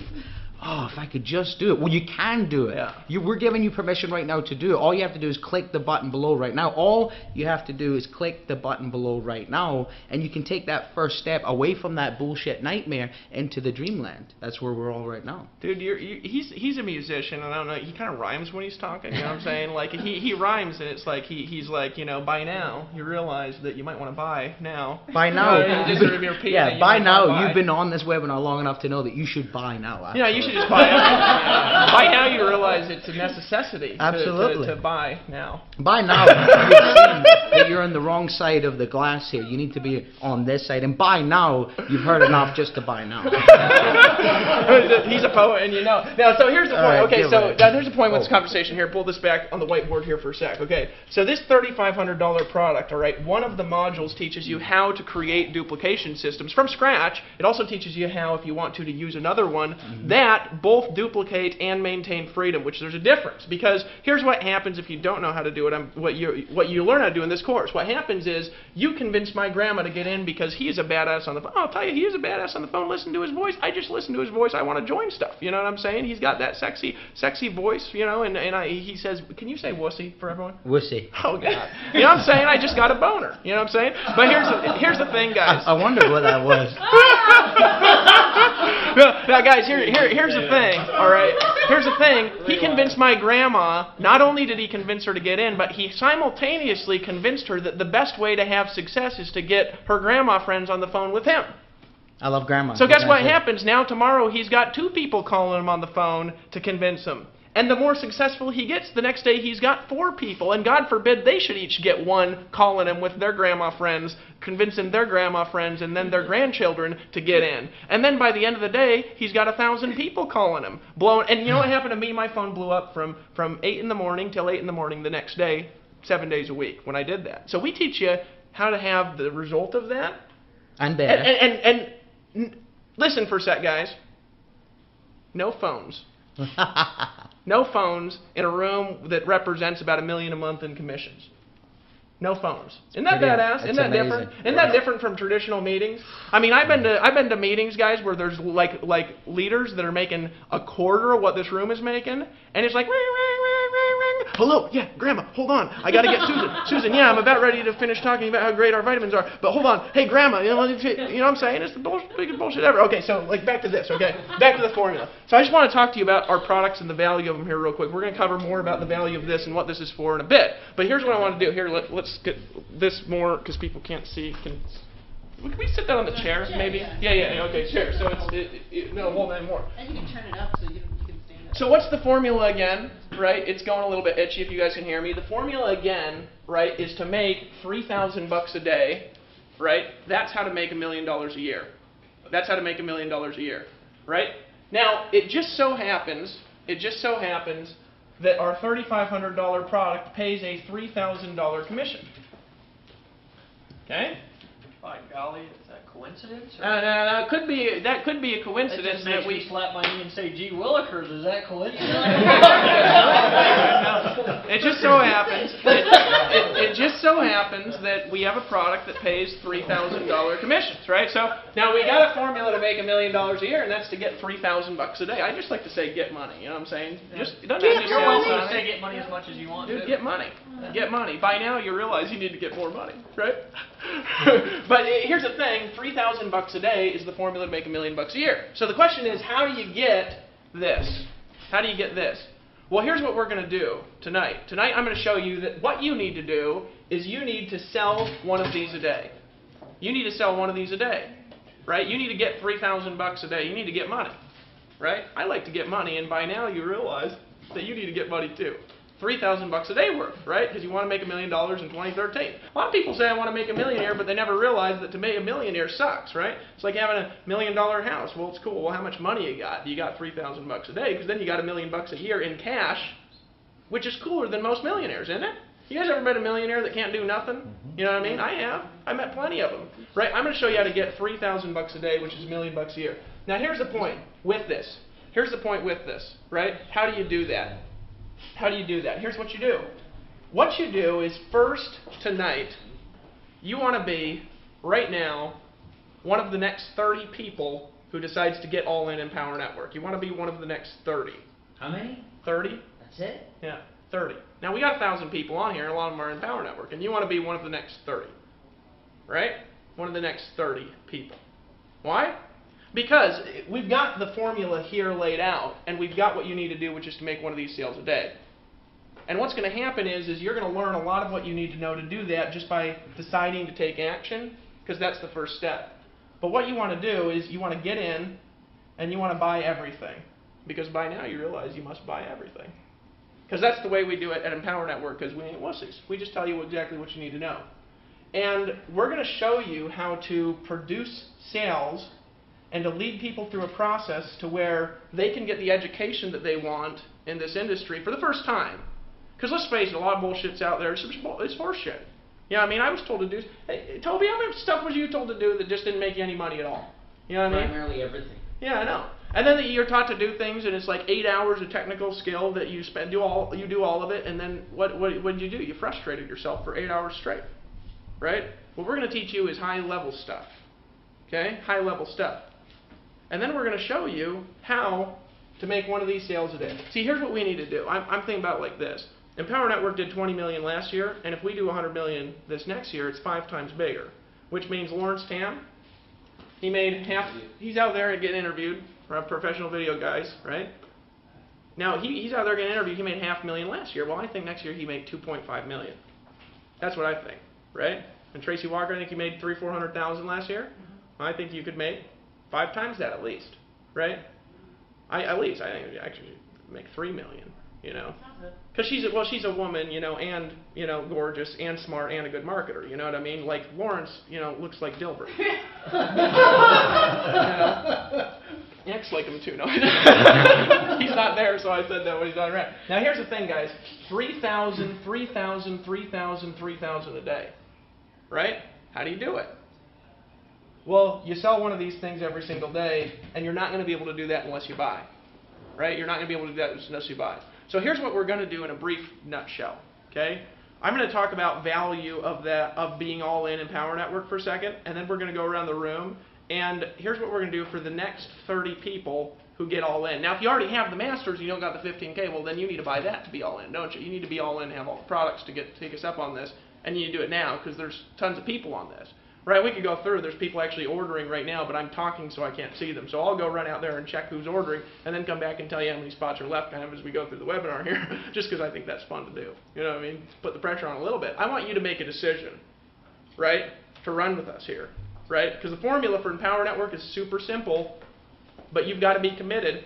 Oh, if I could just do it. Well, you can do it. Yeah. We're giving you permission right now to do it. All you have to do is click the button below right now. All you have to do is click the button below right now, and you can take that first step away from that bullshit nightmare into the dreamland. That's where we're all right now. Dude, he's a musician, and I don't know, he kind of rhymes when he's talking, you know what I'm saying? Like, he rhymes, and it's like, he's like, you know, by now, you realize that you might want to buy now. By now, Just sort of repeat that you by might now, wanna buy. you've been on this webinar long enough to know that you should buy now. Yeah, you should just buy it. By now you realize it's a necessity Absolutely. to buy now. By now, you've seen that you're on the wrong side of the glass here. You need to be on this side. And by now, you've heard enough just to buy now. He's a poet, and you know. Now, so here's the point. right, Okay, give so it. There's a point with this conversation here. Pull this back on the whiteboard here for a sec. Okay, so this $3,500 product, all right, one of the modules teaches you how to create duplication systems from scratch. It also teaches you how, if you want to use another one, that both duplicate and maintain freedom, which there's a difference. Because here's what happens if you don't know how to do it. What you learn how to do in this course. What happens is you convince my grandma to get in because he is a badass on the phone. I'll tell you, he is a badass on the phone. Listen to his voice. I just listen to his voice. I want to join stuff. You know what I'm saying? He's got that sexy voice, you know, and he says, can you say wussy for everyone? Wussy. Oh, God. You know what I'm saying? I just got a boner. You know what I'm saying? But here's the thing, guys. I wonder what that was. Now, guys, here's the thing, all right? here's the thing. He convinced my grandma, not only did he convince her to get in, but he simultaneously convinced her that the best way to have success is to get her grandma friends on the phone with him. I love grandma. So guess what happens? Now tomorrow he's got 2 people calling him on the phone to convince him. And the more successful he gets, the next day he's got 4 people. And God forbid they should each get 1 calling him with their grandma friends, convincing their grandma friends and then their grandchildren to get in. And then by the end of the day, he's got 1,000 people calling him. And you know what happened to me? My phone blew up from 8 in the morning till 8 in the morning the next day, 7 days a week when I did that. So we teach you how to have the result of that. And better. And listen for a sec, guys. No phones. No phones in a room that represents about $1 million a month in commissions. No phones. Isn't that badass? Isn't that different? Isn't that different from traditional meetings? I mean, I've been to meetings, guys, where there's like leaders that are making a quarter of what this room is making, and it's like, ring, ring, ring, ring, ring. Hello, yeah, Grandma, hold on. I got to get Susan. Susan, yeah, I'm about ready to finish talking about how great our vitamins are, but hold on. Hey, Grandma, you know what I'm saying? It's the biggest bullshit ever. Okay, so like back to this. Okay, back to the formula. So I just want to talk to you about our products and the value of them here real quick. We're going to cover more about the value of this and what this is for in a bit. But here's what I want to do. Here, let's get this more because people can't see. Can we sit that on the chair, maybe? Yeah. Okay, chair. So no, hold on more. And you can turn it up so you can stand up. So what's the formula again? Right? It's going a little bit itchy if you guys can hear me. The formula again, right, is to make $3,000 a day. Right? That's how to make $1 million a year. That's how to make $1 million a year. Right? Now, it just so happens that our $3,500 product pays a $3,000 commission. Okay? By golly, is that coincidence? That could be a coincidence It just makes me slap my knee and say, gee willikers, is that coincidence? It just so happens. It just so happens that we have a product that pays $3,000 commissions, right? So now we got a formula to make $1 million a year, and that's to get $3,000 a day. I just like to say get money. You know what I'm saying? Just it doesn't have to You say get money as much as you want. Dude, get money. Get money. By now you realize you need to get more money, right? But here's the thing: $3,000 a day is the formula to make $1 million a year. So the question is, how do you get this? How do you get this? Well, here's what we're going to do tonight. Tonight I'm going to show you that what you need to do is you need to sell one of these a day. You need to sell one of these a day, right? You need to get $3,000 a day. You need to get money, right? I like to get money, and by now you realize that you need to get money too. $3,000 a day worth, right? Because you want to make $1 million in 2013. A lot of people say I want to make a millionaire, but they never realize that to make a millionaire sucks, right? It's like having $1 million house. Well, it's cool. Well, how much money you got? You got $3,000 a day, because then you got $1 million a year in cash, which is cooler than most millionaires, isn't it? You guys ever met a millionaire that can't do nothing? You know what I mean? I have. I met plenty of them, right? I'm going to show you how to get $3,000 a day, which is $1 million a year. Now, here's the point with this. Here's the point with this, right? How do you do that? How do you do that? Here's what you do. What you do is first tonight, you want to be, right now, one of the next 30 people who decides to get all in Power Network. You want to be one of the next 30. How many? 30. That's it? Yeah, 30. Now, we got 1,000 people on here, and a lot of them are in Power Network, and you want to be one of the next 30. Right? One of the next 30 people. Why? Because we've got the formula here laid out, and we've got what you need to do, which is to make one of these sales a day. And what's going to happen is you're going to learn a lot of what you need to know to do that just by deciding to take action, because that's the first step. But what you want to do is you want to get in, and you want to buy everything. Because by now you realize you must buy everything. Because that's the way we do it at Empower Network, because we ain't wussies. We just tell you exactly what you need to know. And we're going to show you how to produce sales and to lead people through a process to where they can get the education that they want in this industry for the first time. Because let's face it, a lot of bullshit's out there. It's horseshit. You know what I mean? I was told to do... Hey, Toby, how much stuff was you told to do that just didn't make you any money at all? You know what I mean? Primarily everything. Yeah, I know. And then you're taught to do things, and it's like 8 hours of technical skill that you do all of it, and then what did you do? You frustrated yourself for 8 hours straight. Right? What we're going to teach you is high-level stuff. Okay? High-level stuff. And then we're going to show you how to make one of these sales a day. See, here's what we need to do. I'm thinking about it like this. Empower Network did 20 million last year, and if we do 100 million this next year, it's 5 times bigger. Which means Lawrence Tam, he's out there and getting interviewed for professional video guys, right? Now, he's out there getting interviewed. He made $500,000 last year. Well, I think next year he made $2.5 million. That's what I think, right? And Tracy Walker, I think he made $300,000-400,000 last year. I think you could make 5 times that at least, right? At least I think you actually make $3 million, you know, because she's a woman, you know, and you know, gorgeous and smart and a good marketer. You know what I mean? Like Lawrence, you know, looks like Dilbert. You know? He acts like him too. No, he's not there, so I said that when he's not around. Now here's the thing, guys: 3,000, 3,000, 3,000, 3,000 a day, right? How do you do it? Well, you sell one of these things every single day, and you're not going to be able to do that unless you buy, right? You're not going to be able to do that unless you buy. So here's what we're going to do in a brief nutshell, okay? I'm going to talk about value of being all in Power Network for a second, and then we're going to go around the room. And here's what we're going to do for the next 30 people who get all in. Now, if you already have the Masters and you don't got the 15K, well, then you need to buy that to be all in, don't you? You need to be all in and have all the products to take us up on this. And you need to do it now because there's tons of people on this. Right? We could go through. There's people actually ordering right now, but I'm talking so I can't see them. So I'll go run out there and check who's ordering and then come back and tell you how many spots are left kind of as we go through the webinar here, just because I think that's fun to do. You know what I mean? Put the pressure on a little bit. I want you to make a decision, right, to run with us here. Right? Because the formula for Empower Network is super simple, but you've got to be committed,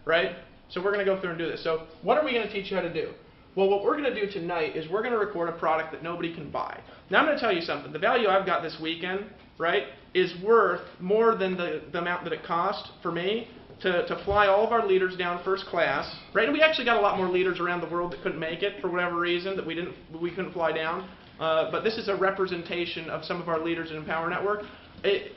right? So we're going to go through and do this. So what are we going to teach you how to do? Well, what we're going to do tonight is we're going to record a product that nobody can buy. Now I'm going to tell you something. The value I've got this weekend, right, is worth more than the amount that it cost for me to fly all of our leaders down first class, right? And we actually got a lot more leaders around the world that couldn't make it for whatever reason that we couldn't fly down. But this is a representation of some of our leaders in Empower Network.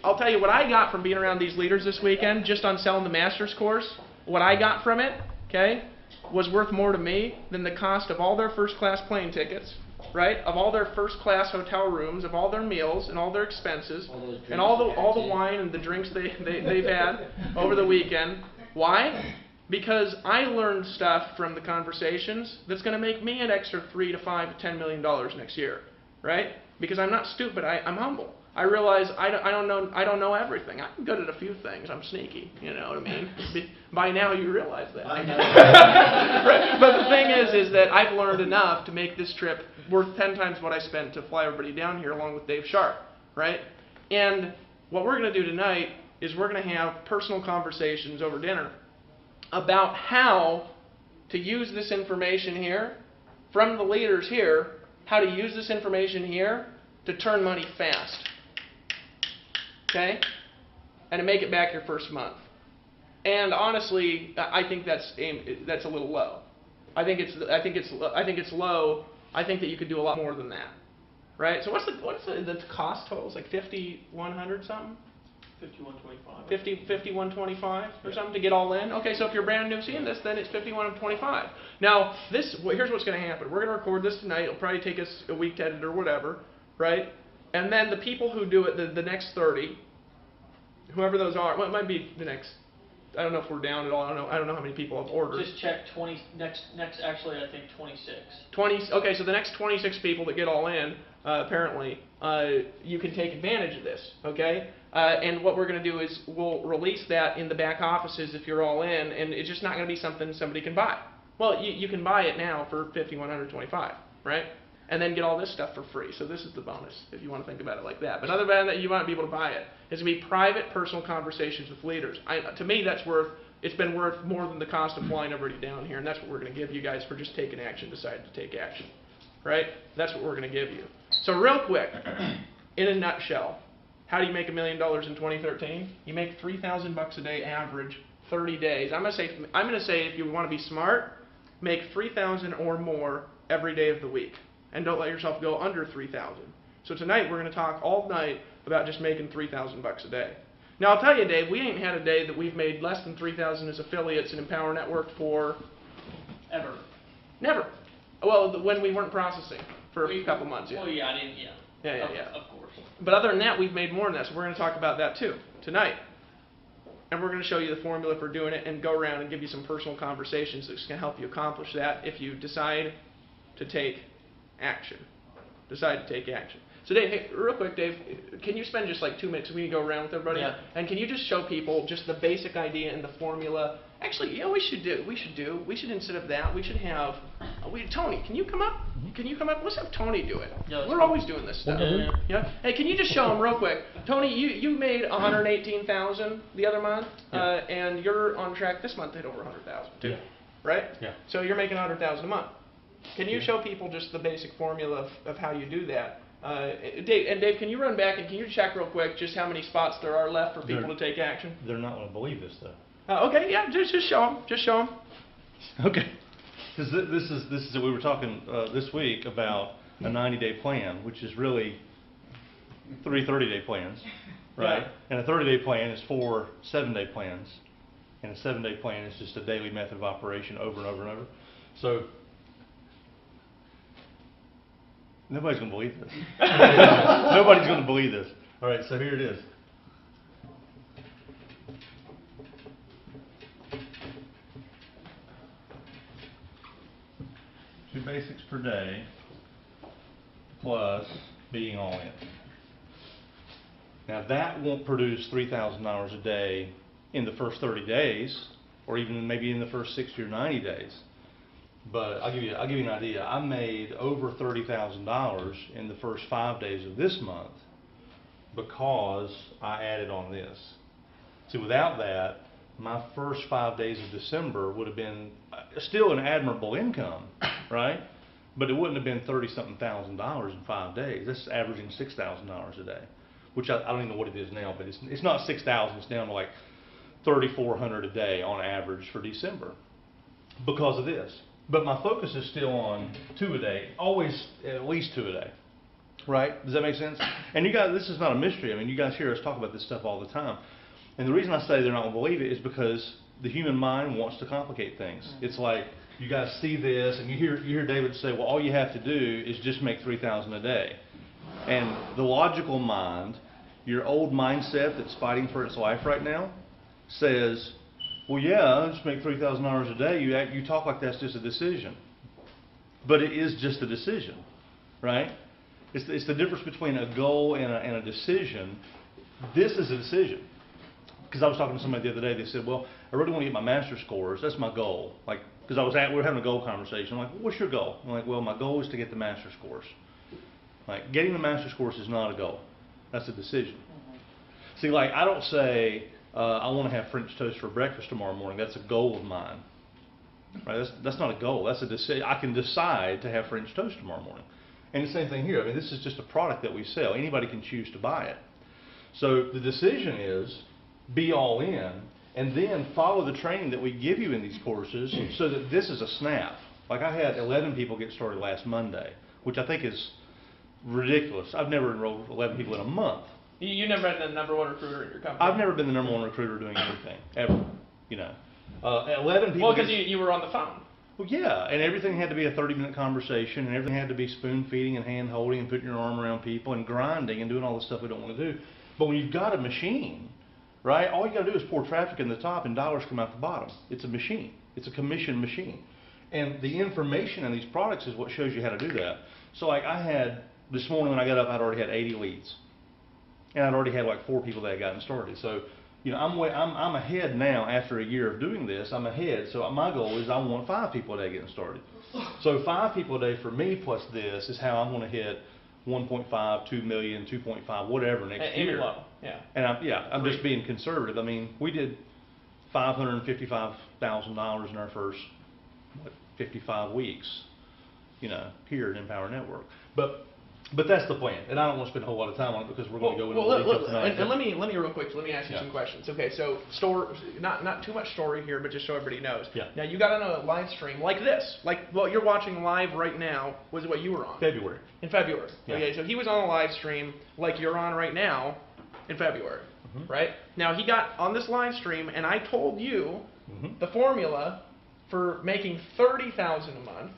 I'll tell you what I got from being around these leaders this weekend, just on selling the Master's course. What I got from it, okay, was worth more to me than the cost of all their first-class plane tickets, right? Of all their first-class hotel rooms, of all their meals and all their expenses, and all the wine and the drinks they've had over the weekend. Why? Because I learned stuff from the conversations that's going to make me an extra $3 to $5 to $10 million next year, right? Because I'm not stupid. I'm humble. I realize I don't know everything. I'm good at a few things. I'm sneaky. You know what I mean? By now you realize that. I know. Right. But the thing is that I've learned enough to make this trip worth 10 times what I spent to fly everybody down here along with Dave Sharp, right? And what we're going to do tonight is we're going to have personal conversations over dinner about how to use this information here from the leaders here, how to use this information here to turn money fast. Okay? And to make it back your first month. And honestly, I think that's a little low. I think it's low. I think that you could do a lot more than that. Right? So what's the cost total? It's like 5,100 something? 5125. 5125 or something to get all in. Okay, so if you're brand new seeing this, then it's 5125. Now, here's what's going to happen. We're going to record this tonight. It'll probably take us a week to edit or whatever, right? And then the people who do it, the next 30, whoever those are, well, it might be the next. I don't know if we're down at all. I don't know how many people have ordered. Just check 20 next. Actually, I think 26. 20. Okay, so the next 26 people that get all in, apparently, you can take advantage of this. Okay. And what we're going to do is we'll release that in the back offices if you're all in, and it's just not going to be something somebody can buy. Well, you can buy it now for $5,125, right? And then get all this stuff for free. So this is the bonus, if you want to think about it like that. But other than that, you want to be able to buy it. It's going to be private, personal conversations with leaders. To me, it's been worth more than the cost of flying everybody down here, and that's what we're going to give you guys for just taking action, deciding to take action. Right? That's what we're going to give you. So real quick, in a nutshell, how do you make $1 million in 2013? You make $3,000 a day average, 30 days. I'm going to say if you want to be smart, make $3,000 or more every day of the week. And don't let yourself go under 3,000. So tonight we're going to talk all night about just making $3,000 a day. Now I'll tell you, Dave, we ain't had a day that we've made less than 3,000 as affiliates in Empower Network for ever. Never. Well, when we weren't processing for a couple months. Yeah. Well, yeah, I didn't. Yeah. Yeah. Of course. But other than that, we've made more than that. So we're going to talk about that too tonight. And we're going to show you the formula for doing it and go around and give you some personal conversations that's going to help you accomplish that if you decide to take action. Decide to take action. So Dave, hey, real quick, Dave, can you spend just like 2 minutes? We can go around with everybody, Yeah. and can you just show people just the basic idea and the formula? Actually, you know, we should instead of that, we should have, Tony, can you come up? Can you come up? Let's have Tony do it. Yeah, that's We're cool. always doing this stuff. Yeah. Yeah. Hey, can you just show him real quick? Tony, you made 118,000 the other month, and you're on track this month to hit over 100,000 too, Yeah. right? Yeah. So you're making 100,000 a month. Can you show people just the basic formula of how you do that? Dave, can you run back and can you check real quick just how many spots there are left for people to take action? They're not going to believe this though. Okay, yeah, just show them. Just show them. Okay. Because this is we were talking this week about a 90-day plan, which is really 3 30-day plans, right? Yeah. And a 30-day plan is 4 7-day plans, and a 7-day plan is just a daily method of operation over and over and over. So nobody's going to believe this. Nobody's going to believe this. All right, so here it is. Two basics per day plus being all in. Now that won't produce $3,000 a day in the first 30 days, or even maybe in the first 60 or 90 days. But I'll give you an idea. I made over $30,000 in the first 5 days of this month because I added on this. See, without that, my first 5 days of December would have been still an admirable income, right? But it wouldn't have been $30-something thousand in 5 days. That's averaging $6,000 a day, which I don't even know what it is now, but it's not 6,000. It's down to like 3,400 a day on average for December because of this. But my focus is still on 2 a day, always at least 2 a day. Right? Does that make sense? And you guys, this is not a mystery. I mean, you guys hear us talk about this stuff all the time. And the reason I say they're not going to believe it is because the human mind wants to complicate things. It's like you guys see this, and you hear David say, "Well, all you have to do is just make 3,000 a day." And the logical mind, your old mindset that's fighting for its life right now, says, "Well, yeah, just make $3,000 a day." You talk like that's just a decision, but it is just a decision, right? It's the difference between a goal and a decision. This is a decision. Because I was talking to somebody the other day, they said, "Well, I really want to get my master scores. That's my goal." Like, because we were having a goal conversation. I'm like, "What's your goal?" I'm like, "Well, my goal is to get the master scores." Like, getting the master scores is not a goal. That's a decision. See, like, I don't say, I want to have French toast for breakfast tomorrow morning. That's a goal of mine. Right? That's not a goal. That's a decision. I can decide to have French toast tomorrow morning. And the same thing here. I mean, this is just a product that we sell. Anybody can choose to buy it. So the decision is be all in, and then follow the training that we give you in these courses so that this is a snap. Like, I had 11 people get started last Monday, which I think is ridiculous. I've never enrolled 11 people in a month. You never been the number one recruiter in your company. I've never been the number one recruiter doing anything, ever, you know. 11 people. Well, because you were on the phone. Well, yeah, and everything had to be a 30-minute conversation, and everything had to be spoon-feeding and hand-holding and putting your arm around people and grinding and doing all the stuff we don't want to do. But when you've got a machine, right, all you got to do is pour traffic in the top and dollars come out the bottom. It's a machine. It's a commission machine. And the information in these products is what shows you how to do that. So, like, I had, this morning when I got up, I'd already had 80 leads. And I'd already had like 4 people that had gotten started. So, you know, I'm ahead now after a year of doing this. I'm ahead. So my goal is I want 5 people a day getting started. So 5 people a day for me plus this is how I'm going to hit 1.5, 2 million, 2.5, whatever next year. Low. Yeah. And I'm just being conservative. I mean, we did $555,000 in our first 55 weeks, you know, here at Empower Network. But that's the plan, and I don't want to spend a whole lot of time on it because we're going to go into detail tonight. And let me real quick. Let me ask you some questions. Okay, so not too much story here, but just so everybody knows. Yeah. Now you got on a live stream like this, like what you're watching live right now was what you were on. February. In February. Yeah. Okay, so he was on a live stream like you're on right now in February, right? Now he got on this live stream, and I told you the formula for making $30,000 a month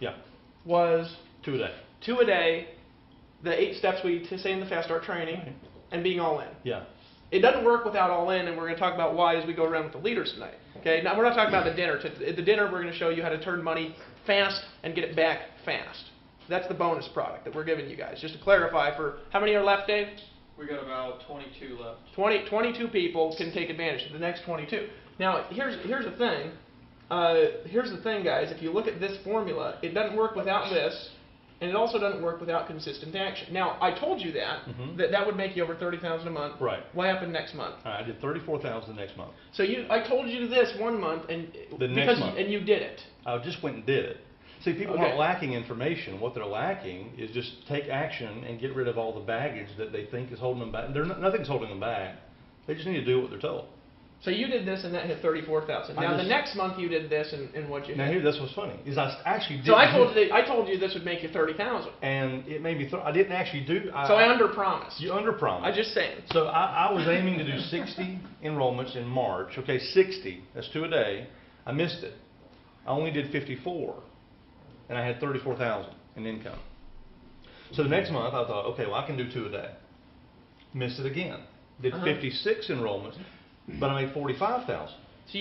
was 2 a day. 2 a day. The 8 steps we say in the Fast Start training, and being all in. Yeah. It doesn't work without all in, and we're going to talk about why as we go around with the leaders tonight. Okay. Now we're not talking about the dinner. At the dinner, we're going to show you how to turn money fast and get it back fast. That's the bonus product that we're giving you guys. Just to clarify, for how many are left, Dave? We got about 22 left. 22 people can take advantage of the next 22. Now, here's the thing. Here's the thing, guys. If you look at this formula, it doesn't work without this, and it also doesn't work without consistent action. Now, I told you that that would make you over $30,000 a month. Right. What happened next month? I did $34,000 the next month. So I told you this one month, and and you did it. I just went and did it. See, people Okay. aren't lacking information. What they're lacking is just take action and get rid of all the baggage that they think is holding them back. Nothing's holding them back. They just need to do what they're told. So you did this, and that hit 34,000. Now the next month you did this, and what you Now hit? here, that's what's funny is I actually did. So I told you this would make you 30,000. and it made me. I didn't actually do. So I underpromised. You underpromised. I'm just saying. So I was aiming to do 60 enrollments in March. Okay, 60. That's 2 a day. I missed it. I only did 54, and I had 34,000 in income. So the next month I thought, okay, well I can do 2 a day. Missed it again. Did 56 enrollments, but I made 45,000. So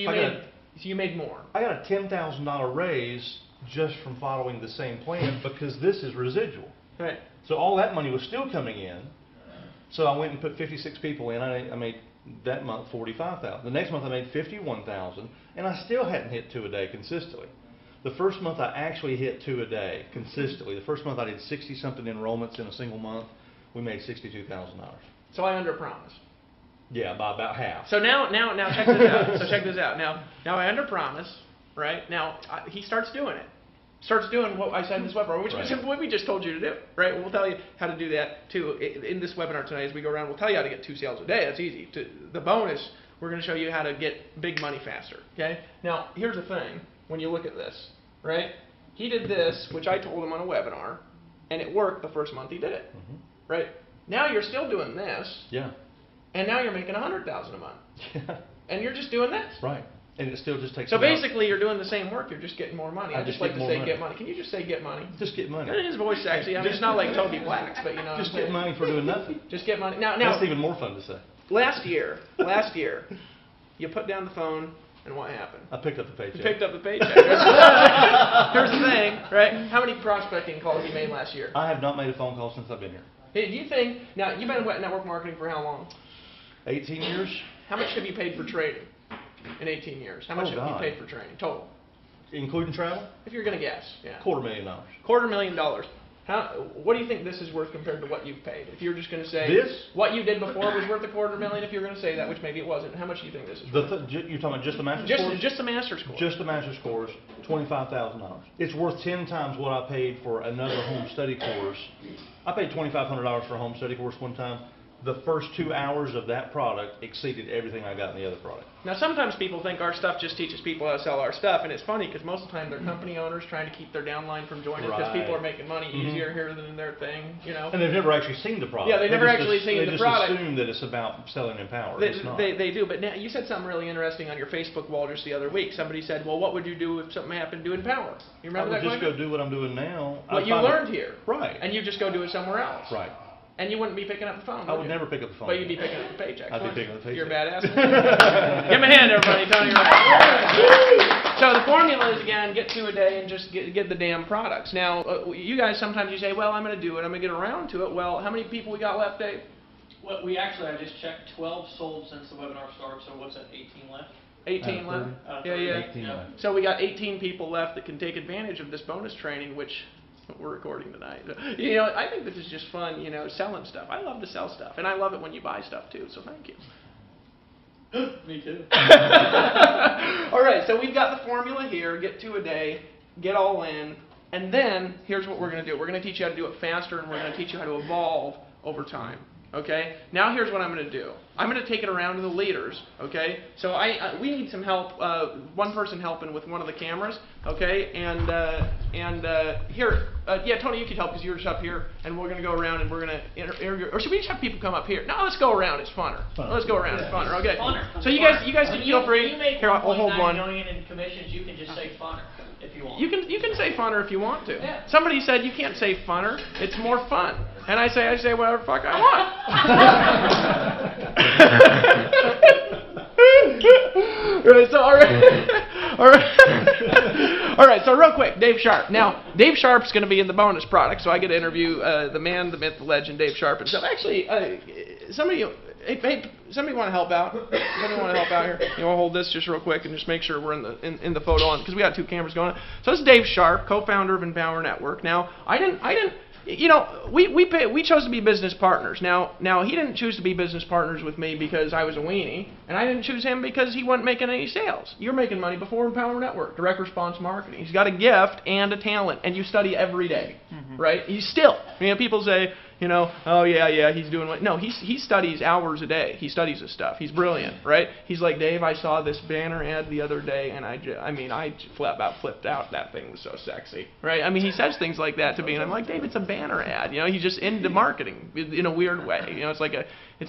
you made more. I got a $10,000 raise just from following the same plan because this is residual. Right. So all that money was still coming in. So I went and put 56 people in. I made that month 45,000. The next month I made 51,000, and I still hadn't hit 2 a day consistently. The first month I actually hit 2 a day consistently. The first month I did 60-something enrollments in a single month. We made $62,000. So I underpromised. Yeah, by about half. So now check this out. So check this out. Now I underpromise, right? Now he starts doing it. Starts doing what I said in this webinar, which is what we just told you to do, right? We'll tell you how to do that too in this webinar tonight as we go around. We'll tell you how to get 2 sales a day. That's easy. The bonus, we're going to show you how to get big money faster. Okay. Now here's the thing. When you look at this, right? He did this, which I told him on a webinar, and it worked the first month he did it, right? Now you're still doing this. Yeah. And now you're making $100,000 a month. Yeah. And you're just doing this. Right. And it still just takes. So basically, you're doing the same work. You're just getting more money. I just like to say money. get money. Can you just say get money? Just get money. His voice sexy. I mean, it's not like Toby Black's, but you know. Just get money for doing nothing. Just get money. Now That's even more fun to say. Last year, you put down the phone, and what happened? I picked up the paycheck. You picked up the paycheck. Here's the thing, right? How many prospecting calls you made last year? I have not made a phone call since I've been here. Hey, do you think, now you've been in network marketing for how long? 18 years. How much have you paid for training in 18 years? How much have you paid for training total? Including travel? If you're going to guess, yeah. $250,000. $250,000. What do you think this is worth compared to what you've paid? If you're just going to say what you did before was worth $250,000, if you're going to say that, which maybe it wasn't, how much do you think this is worth? You're talking about just the master's course? Just the master's course. Just the master's course, $25,000. It's worth 10 times what I paid for another home study course. I paid $2,500 for a home study course one time. The first 2 hours of that product exceeded everything I got in the other product. Now, sometimes people think our stuff just teaches people how to sell our stuff, and it's funny because most of the time they're company owners trying to keep their downline from joining because people are making money easier here than their thing, you know. And they've never actually seen the product. Yeah, they've never actually seen the product. They just assume that it's about selling Empower. It's not. They do, but now you said something really interesting on your Facebook wall just the other week. Somebody said, well, what would you do if something happened to Empower? You remember that? I would just go do what I'm doing now. What you learned here. Right. And you just go do it somewhere else. Right. And you wouldn't be picking up the phone, I would never pick up the phone. But you'd be picking up the paycheck. I'd be picking up the paycheck. You're a badass. Give him a hand, everybody. Tony Wright. So the formula is, again, get 2 a day and just get the damn products. Now, you guys sometimes you say, well, I'm going to do it. I'm going to get around to it. Well, how many people we got left, Dave? Well, I just checked 12 sold since the webinar started, so what's that, 18 left? 18 left? 18 left. So we got 18 people left that can take advantage of this bonus training, which we're recording tonight. You know, I think this is just fun, you know, selling stuff. I love to sell stuff, and I love it when you buy stuff too, so thank you. Me too. All right, so we've got the formula here, get 2 a day, get all in, and then here's what we're going to do. We're going to teach you how to do it faster, and we're going to teach you how to evolve over time. Okay? Now here's what I'm going to do. I'm going to take it around to the leaders. Okay? So we need some help. One person helping with one of the cameras. Okay? And here, yeah, Tony, you can help because you're just up here, and we're going to go around and we're going to interview. Or should we just have people come up here? No, let's go around. It's funner. Let's go around. It's funner. Okay. Funner. So you guys can feel free. You make here, I'll hold one. $1.9 million in commissions. You can just say funner if you want. You can say funner if you want to. Yeah. Somebody said you can't say funner. It's more fun. And I say whatever the fuck I want. Right, so all right. All right, so real quick, Dave Sharp. Now, Dave Sharp's going to be in the bonus product, so I get to interview the man, the myth, the legend, Dave Sharp himself. Actually, somebody want to help out? Somebody want to help out here? You want to hold this just real quick and just make sure we're in the photo on, because we got 2 cameras going on. So this is Dave Sharp, co-founder of Empower Network. Now, I didn't. You know, we chose to be business partners. Now he didn't choose to be business partners with me because I was a weenie, and I didn't choose him because he wasn't making any sales. You're making money before Empower Network, direct response marketing. He's got a gift and a talent, and you study every day, right? He's still, people say, oh yeah, he's doing what? No, he studies hours a day. He studies this stuff. He's brilliant, right? He's like, Dave, I saw this banner ad the other day, and I about flipped out. That thing was so sexy, right? He says things like that to me, and I'm like, Dave, it's a banner ad. He's just into marketing in a weird way. It's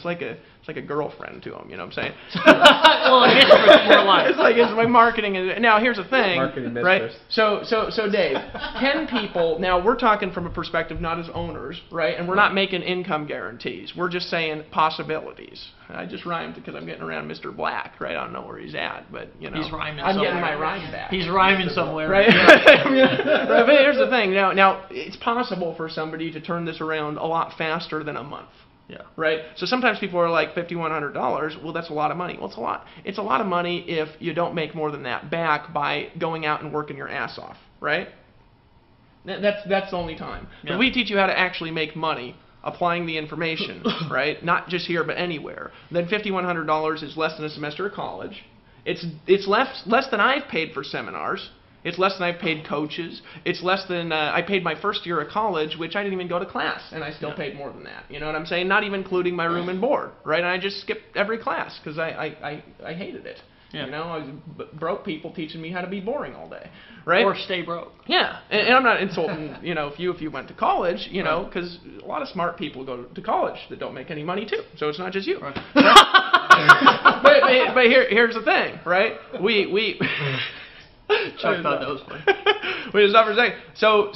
like a girlfriend to him. You know what I'm saying? Well, I guess it's more like. It's my marketing. Now here's the thing, Marketing right? mistress. So Dave, 10 people. Now we're talking from a perspective not as owners, right? And we're not making income guarantees. We're just saying possibilities. I just rhymed because I'm getting around Mr. Black, right? I don't know where he's at, but He's rhyming I'm somewhere. getting my rhyme back. He's rhyming somewhere. Right? Right, but here's the thing. Now it's possible for somebody to turn this around a lot faster than a month. Yeah. Right. So sometimes people are like $5,100. Well, that's a lot of money. Well, it's a lot. It's a lot of money if you don't make more than that back by going out and working your ass off. Right. That's the only time. Yeah. But we teach you how to actually make money applying the information. Right. Not just here, but anywhere. Then $5,100 is less than a semester of college. It's less than I've paid for seminars. It's less than I've paid coaches. It's less than I paid my first year of college, which I didn't even go to class, and I still paid more than that. You know what I'm saying? Not even including my room and board, right? And I just skipped every class because I hated it. Yeah. I was broke people teaching me how to be boring all day, right? Or stay broke. Yeah, and I'm not insulting, if you went to college, because a lot of smart people go to college that don't make any money too. So it's not just you. Right? but here's the thing, right? We Chuck thought that was funny. Wait, just stop for a second.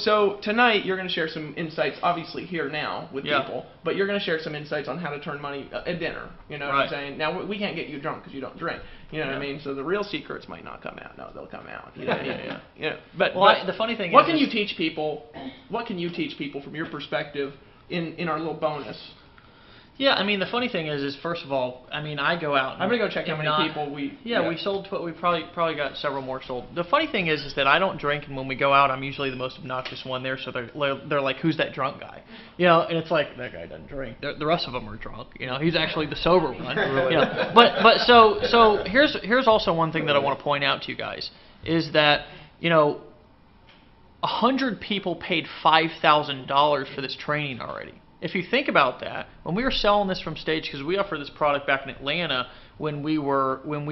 So tonight you're going to share some insights, obviously here now with people, but you're going to share some insights on how to turn money at dinner. You know what I'm saying? Now we can't get you drunk because you don't drink. You know what I mean? So the real secrets might not come out. No, they'll come out. But the funny thing what is, can you teach people? What can you teach people from your perspective in our little bonus? Yeah, the funny thing is first of all, I go out. I'm gonna go check how many people we. Yeah, we sold. We probably got several more sold. The funny thing is that I don't drink, and when we go out, I'm usually the most obnoxious one there. So they're like, "Who's that drunk guy?" And it's like that guy doesn't drink. The rest of them are drunk. He's actually the sober one. But so here's also one thing that I want to point out to you guys is that 100 people paid $5,000 for this training already. If you think about that, when we were selling this from stage, because we offered this product back in Atlanta when we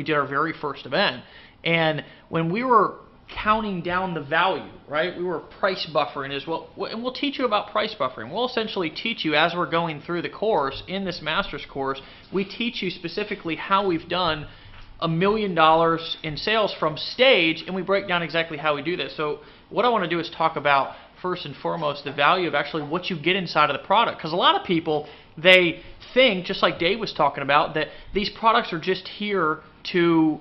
did our very first event, and when we were counting down the value, right? We were price buffering as well, and we'll teach you about price buffering. We'll essentially teach you as we're going through the course in this master's course. We teach you specifically how we've done $1 million in sales from stage, and we break down exactly how we do this. So what I want to do is talk about first and foremost the value of actually what you get inside of the product, because a lot of people, they think, just like Dave was talking about, that these products are just here to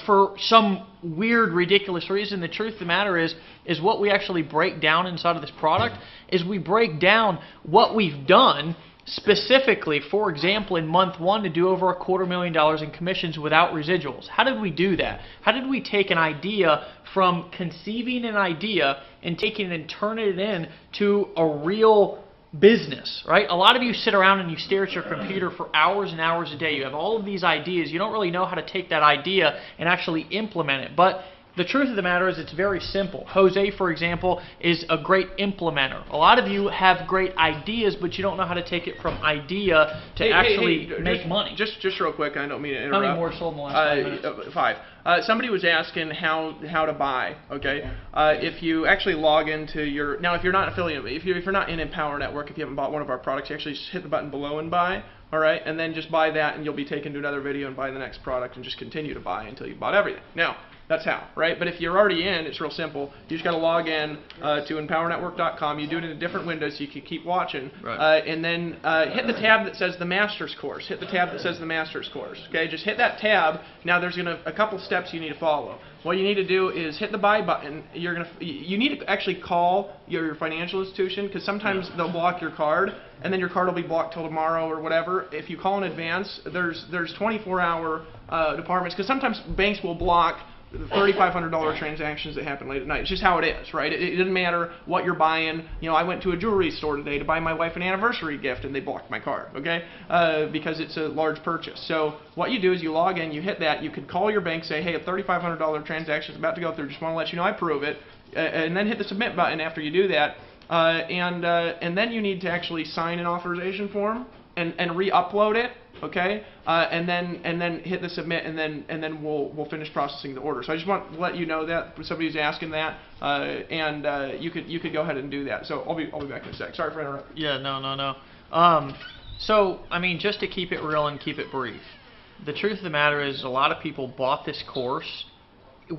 for some weird, ridiculous reason. The truth of the matter is what we actually break down inside of this product is we break down what we've done specifically. For example, in month 1 to do over $250,000 in commissions without residuals. How did we do that? How did we take an idea from conceiving an idea and taking it and turning it into a real business, right? A lot of you sit around and you stare at your computer for hours and hours a day. You have all of these ideas. You don't really know how to take that idea and actually implement it. But the truth of the matter is it's very simple. Jose, for example, is a great implementer. A lot of you have great ideas, but you don't know how to take it from idea to actually make money. Just real quick, I don't mean to interrupt. How many more sold in the last 5 minutes? 5. Somebody was asking how to buy. Okay, if you actually log into your if you're not an affiliate, if you're not in Empower Network, if you haven't bought one of our products, you actually just hit the button below and buy. All right, and then just buy that, and you'll be taken to another video and buy the next product, and just continue to buy until you've bought everything. Now That's how, right? But if you're already in, it's real simple. You just got to log in to EmpowerNetwork.com. You do it in a different window so you can keep watching. Right. And then hit the tab that says the Master's Course. Hit the tab that says the Master's Course. Okay, just hit that tab. Now there's a couple steps you need to follow. What you need to do is hit the buy button. You need to actually call your financial institution, because sometimes they'll block your card, and then your card will be blocked till tomorrow or whatever. If you call in advance, there's 24-hour departments, because sometimes banks will block $3,500 transactions that happen late at night. It's just how it is, right? It doesn't matter what you're buying. You know, I went to a jewelry store today to buy my wife an anniversary gift, and they blocked my card, okay? Because it's a large purchase. So what you do is you log in, you hit that, you could call your bank, say, hey, a $3,500 transaction is about to go through, just want to let you know I approve it, and then hit the submit button after you do that, and then you need to actually sign an authorization form and re-upload it. Okay, and then hit the submit, and then we'll finish processing the order. So I just want to let you know that somebody's asking that, and you could go ahead and do that. So I'll be back in a sec. Sorry for interrupting. Yeah, no. So I mean, just to keep it real and keep it brief, the truth of the matter is a lot of people bought this course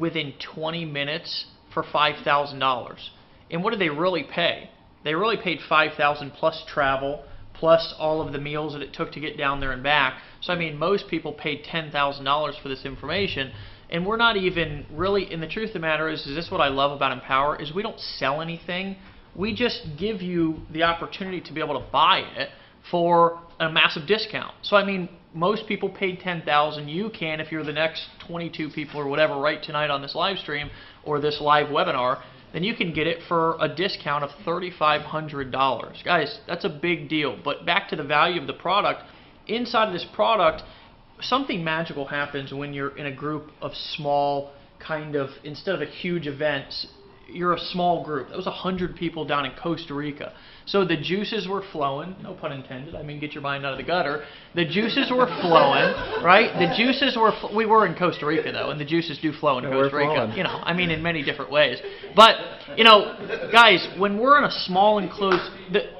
within 20 minutes for $5,000, and what did they really pay? They really paid $5,000 plus travel, plus all of the meals that it took to get down there and back. So I mean, most people paid $10,000 for this information, and we're not even really, and the truth of the matter is this what I love about Empower, is we don't sell anything. We just give you the opportunity to be able to buy it for a massive discount. So I mean, most people paid $10,000. You can, if you're the next 22 people or whatever right tonight on this live stream or this live webinar, then you can get it for a discount of $3,500. Guys, that's a big deal. But back to the value of the product, inside of this product, something magical happens when you're in a group of small, kind of, instead of a huge event, you're a small group. That was 100 people down in Costa Rica. So the juices were flowing, no pun intended, I mean get your mind out of the gutter. The juices were flowing, right? The juices were, we were in Costa Rica though, and the juices do flow in Costa Rica, you know, I mean in many different ways. But, you know, guys, when we're in a small enclosed,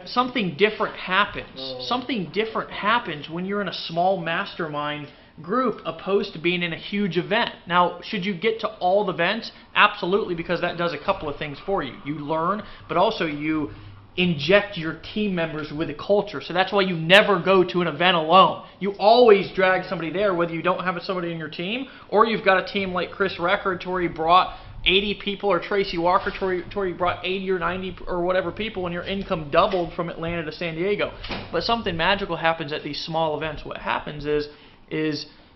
something different happens. Something different happens when you're in a small mastermind group opposed to being in a huge event. Now, should you get to all the events? Absolutely, because that does a couple of things for you. You learn, but also you inject your team members with a culture. So that's why you never go to an event alone. You always drag somebody there, whether you don't have somebody in your team or you've got a team like Chris Record, to where he brought 80 people, or Tracy Walker, to where he brought 80 or 90 or whatever people, and your income doubled from Atlanta to San Diego. But something magical happens at these small events. What happens is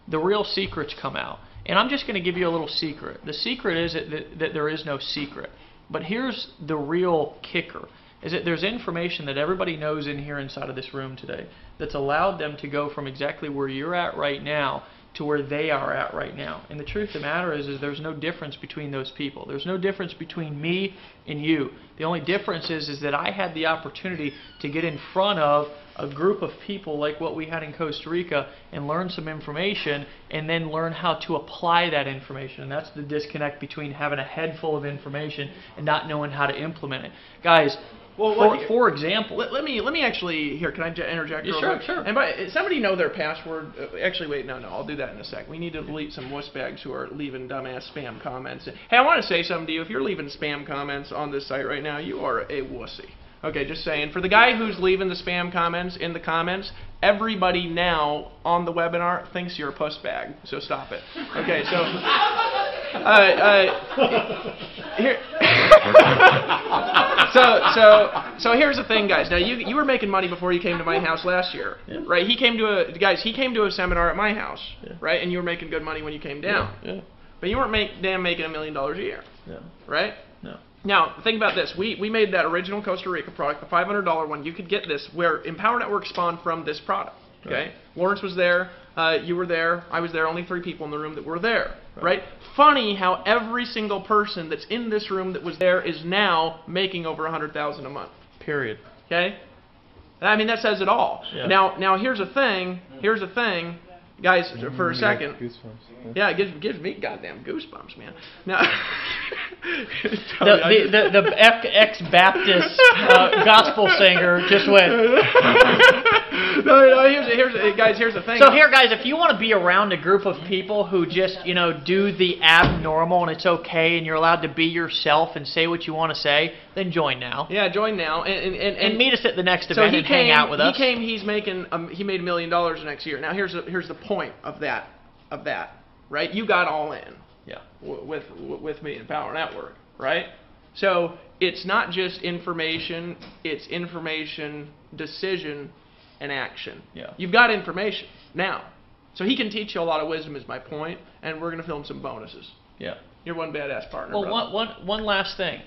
the real secrets come out. And I'm just going to give you a little secret. The secret is that there is no secret. But here's the real kicker, is that there's information that everybody knows in here inside of this room today that's allowed them to go from exactly where you're at right now to where they are at right now. And the truth of the matter is there's no difference between those people. There's no difference between me and you. The only difference is that I had the opportunity to get in front of a group of people like what we had in Costa Rica and learn some information, and then learn how to apply that information. And that's the disconnect between having a head full of information and not knowing how to implement it. Guys, for example, let me actually, here, can I interject? Yeah, sure. And somebody know their password. Actually, wait, no, I'll do that in a sec. We need to delete some wussbags who are leaving dumbass spam comments. Hey, I want to say something to you. If you're leaving spam comments on this site right now, you are a wussy. Okay, just saying. For the guy who's leaving the spam comments in the comments, everybody now on the webinar thinks you're a puss bag. So stop it. Okay, so here. So here's the thing, guys. Now you were making money before you came to my house last year, right? He came to a seminar at my house, right? And you were making good money when you came down. Yeah. But you weren't making $1 million a year, right? No. Now, think about this. We made that original Costa Rica product, the $500 one. You could get this, where Empower Network spawned from this product. Okay, Right. Lawrence was there, you were there, I was there. Only 3 people in the room that were there. Right? Funny how every single person that's in this room that was there is now making over $100,000 a month. Period. Okay. I mean, that says it all. Yeah. Now here's the thing. Guys, for a second. Goosebumps. Yeah, it gives me goddamn goosebumps, man. Now, The ex-Baptist gospel singer just went. No, here's the thing. So here, guys, if you want to be around a group of people who just, do the abnormal and it's okay and you're allowed to be yourself and say what you want to say, then join now. Yeah, join now and meet us at the next event and hang out with us. He made $1 million next year. Now here's the point of that, right? You got all in. Yeah. With me in Power Network, right? So it's not just information; it's information, decision, and action. Yeah. You've got information now, so he can teach you a lot of wisdom. Is my point, and we're going to film some bonuses. Yeah. You're one badass partner. Well, brother. one last thing.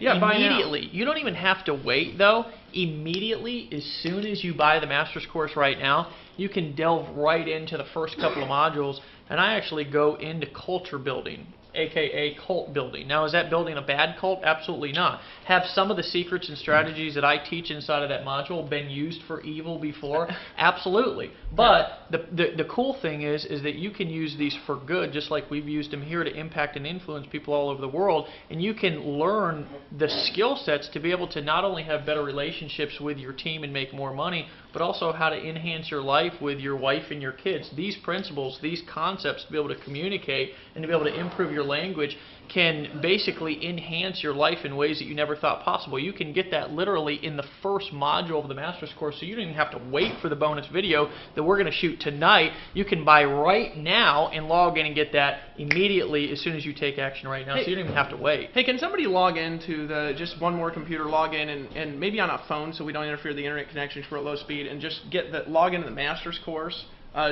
Yeah, immediately. You don't even have to wait, though. Immediately, as soon as you buy the master's course right now, you can delve right into the first couple of modules, and I actually go into culture building, aka cult building. Now, is that building a bad cult? Absolutely not. Have some of the secrets and strategies that I teach inside of that module been used for evil before? Absolutely. But the cool thing is that you can use these for good, just like we've used them here to impact and influence people all over the world, and you can learn the skill sets to be able to not only have better relationships with your team and make more money, but also how to enhance your life with your wife and your kids. These principles, these concepts, to be able to communicate and to be able to improve your language can basically enhance your life in ways that you never thought possible. You can get that literally in the first module of the master's course, so you don't even have to wait for the bonus video that we're going to shoot tonight. You can buy right now and log in and get that immediately as soon as you take action right now, so you don't even have to wait. Hey, can somebody log into just one more computer, log in, and maybe on a phone so we don't interfere with the internet connection for at low speed, and just log into the master's course?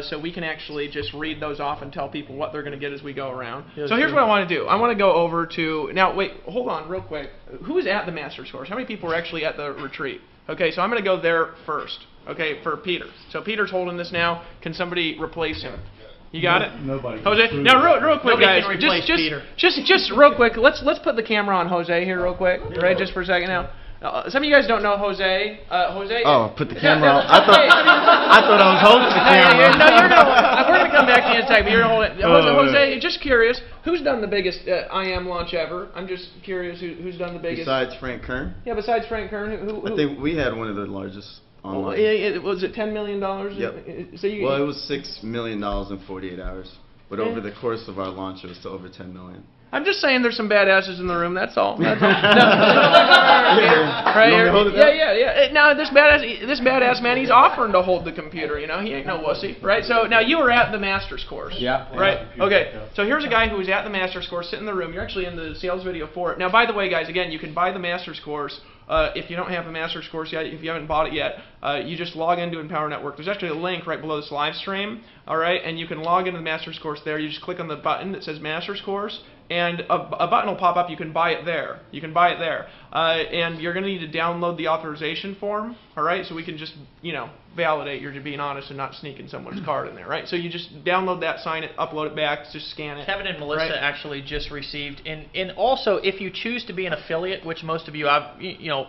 So we can actually just read those off and tell people what they're going to get as we go around. Yeah, so here's what I want to do. I want to go over to... Now, wait, hold on real quick. Who's at the master's course? How many people are actually at the retreat? Okay, so I'm going to go there first, okay, for Peter. So Peter's holding this now. Can somebody replace him? You got it? Nobody. Jose? Now, real quick, Nobody guys. can replace Peter. Just real quick. Let's put the camera on Jose here real quick, right? Just for a second now. Some of you guys don't know Jose. Jose. Oh, put the camera on. I thought I was holding the camera. No, you're gonna. We're gonna come back to you in a second. But you're gonna hold it. Jose, just curious, who's done the biggest I Am launch ever? I'm just curious who's done the biggest. Besides Frank Kern? Yeah, besides Frank Kern, who? I think we had one of the largest online. Was it $10 million? Yep. So well, it was $6 million in 48 hours. But over the course of our launch, it was to over 10 million. I'm just saying there's some badasses in the room, that's all. That's all. Yeah. Now, this badass man, he's offering to hold the computer, He ain't no wussy, right? So, now, you were at the master's course. Yeah. Right? Okay. So, here's a guy who was at the master's course, sitting in the room. You're actually in the sales video for it. Now, by the way, guys, again, you can buy the master's course. If you don't have a master's course yet, if you haven't bought it yet, you just log into Empower Network. There's actually a link right below this live stream, all right? And you can log into the master's course there. You just click on the button that says master's course, and a button will pop up. You can buy it there. And you're going to need to download the authorization form, all right? So we can just, validate you're being honest and not sneaking someone's card in there, right? So you just download that, sign it, upload it back, just scan it. Kevin and Melissa actually just received, and also if you choose to be an affiliate, which most of you,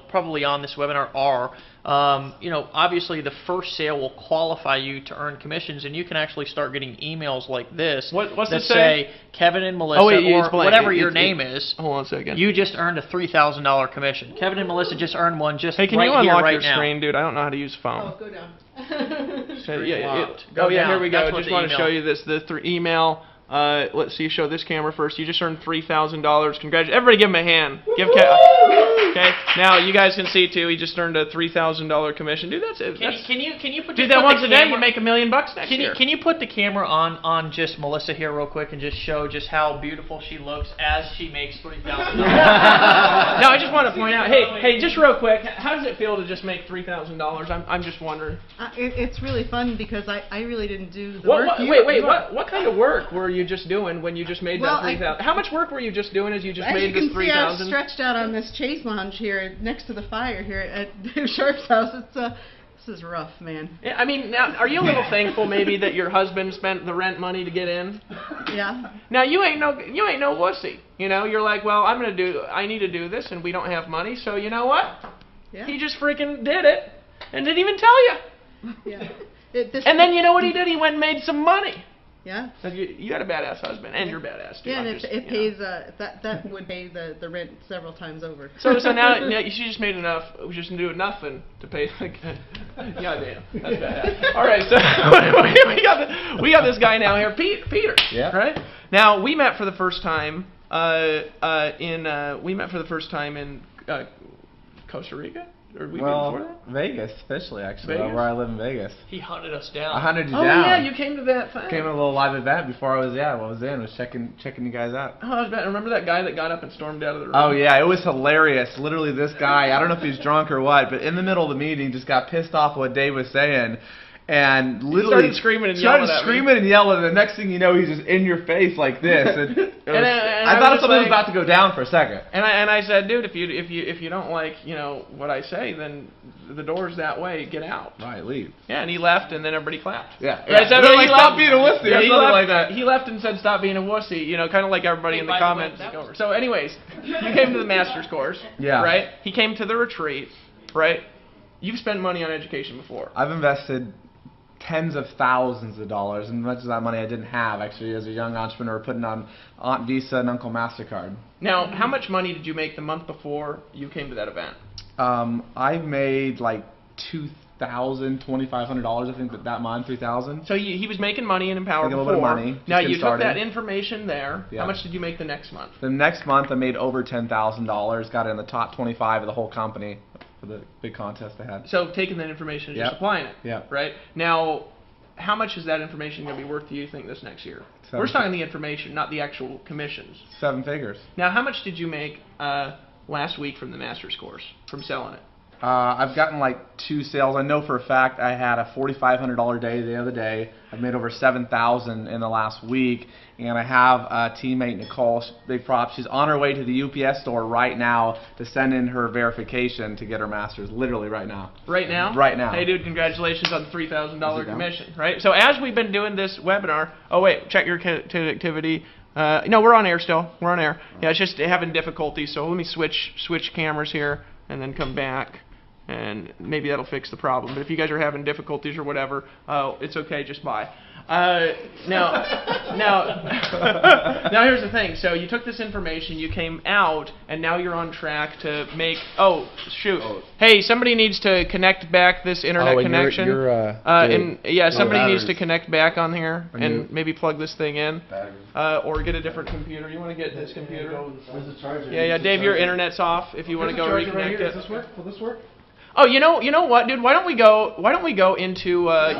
probably on this webinar are, obviously the first sale will qualify you to earn commissions, and you can actually start getting emails like this what's that it say Kevin and Melissa or whatever your name is. Hold on a second. You just earned a $3,000 commission. Kevin and Melissa just earned one just hey, can right you unlock here, your now. screen, dude? I don't know how to use phone. Oh, go down. Go down. Here we go. That's Just want to show you this. The email. Let's see. Show this camera first. You just earned $3,000. Congratulations! Everybody, give him a hand. Okay. Now you guys can see too. He just earned a $3,000 commission, dude. Can you put do that once a day? You make $1 million next year. Can you put the camera on just Melissa here real quick and just show just how beautiful she looks as she makes $3,000? No, I just want to point out. Hey, just real quick. How does it feel to just make $3,000? I'm just wondering. It's really fun because I really didn't do the work. What kind of work were you just doing when you just made that $3,000? How much work were you just doing as you just made this $3,000? As you can see, I'm stretched out on this chaise lounge here next to the fire here at Dave Sharp's house. This is rough, man. Yeah, I mean, now, are you a little thankful maybe that your husband spent the rent money to get in? Yeah. Now you ain't no wussy. You're like, well, I need to do this, and we don't have money, so you know what? Yeah. He just freaking did it, and didn't even tell you. Yeah. And then you know what he did? He went and made some money. Yeah. You got a badass husband, and you're badass too. Yeah, and I'm it, just, it you know. pays that would pay the rent several times over. So now she just made enough. We just do nothing to pay. Like, goddamn, that's bad. All right, so we got this guy now here, Peter. Yeah. Right. Now we met for the first time in Costa Rica. Or we before that? Vegas, especially actually, Vegas? where I live in Vegas. He hunted us down. I hunted you Oh down. yeah, you came to that thing. Came to a little live event before I was was checking you guys out. Oh, I was bad. Remember that guy that got up and stormed out of the room? Oh yeah, it was hilarious. Literally, this guy, I don't know if he's drunk or what, but in the middle of the meeting, just got pissed off what Dave was saying, and literally started screaming and yelling at me. and the next thing you know, he's just in your face like this, and, I thought something was about to go down for a second. And I said, dude, if you don't like what I say, then the door's that way. Get out. Right, leave. Yeah, and he left, and then everybody clapped. Yeah. Right, so They're he like, left- stop being a wussy, Yeah, or he something left, like that. He left and said, stop being a wussy. Kind of like everybody in the comments. that was- So, anyways, you came to the master's course. Yeah. Right. He came to the retreat. Right. You've spent money on education before. I've invested tens of thousands of dollars, and much of that money I didn't have actually as a young entrepreneur, putting on Aunt Visa and Uncle MasterCard. Now, how much money did you make the month before you came to that event? I made like $2,500, I think, that month, $3,000. So he was making money in Empower Making a before. little bit of money, just Now getting you took started. that information there. Yeah. How much did you make the next month? The next month I made over $10,000, got in the top 25 of the whole company for the big contest I had. So taking that information and just Yep. applying it. Yep. Right? Now, how much is that information going to be worth to you think this next year? Seven. We're just talking the information, not the actual commissions. 7 figures. Now, how much did you make last week from the master's course, from selling it? I've gotten like 2 sales. I know for a fact I had a $4,500 day the other day. I've made over $7,000 in the last week, and I have a teammate, Nicole. Big props. She's on her way to the UPS store right now to send in her verification to get her master's. Literally right now. Right now? Right now. Hey, dude, congratulations on the $3,000 Is it done? commission. Right? So as we've been doing this webinar, oh wait, check your activity. No, we're on air still. We're on air. Yeah, it's just having difficulties. So let me switch cameras here and then come back. And maybe that'll fix the problem. But if you guys are having difficulties or whatever, it's okay, just buy. Now here's the thing. So you took this information, you came out, and now you're on track to make. Oh shoot! Hey, somebody needs to connect back this internet connection. Somebody needs to connect back on here and maybe plug this thing in, or get a different computer. You want to get this computer? Where's the charger? Yeah, Dave, your internet's off. If you want to go reconnect it. Does this work? Will this work? Oh, you know what, dude? Why don't we go into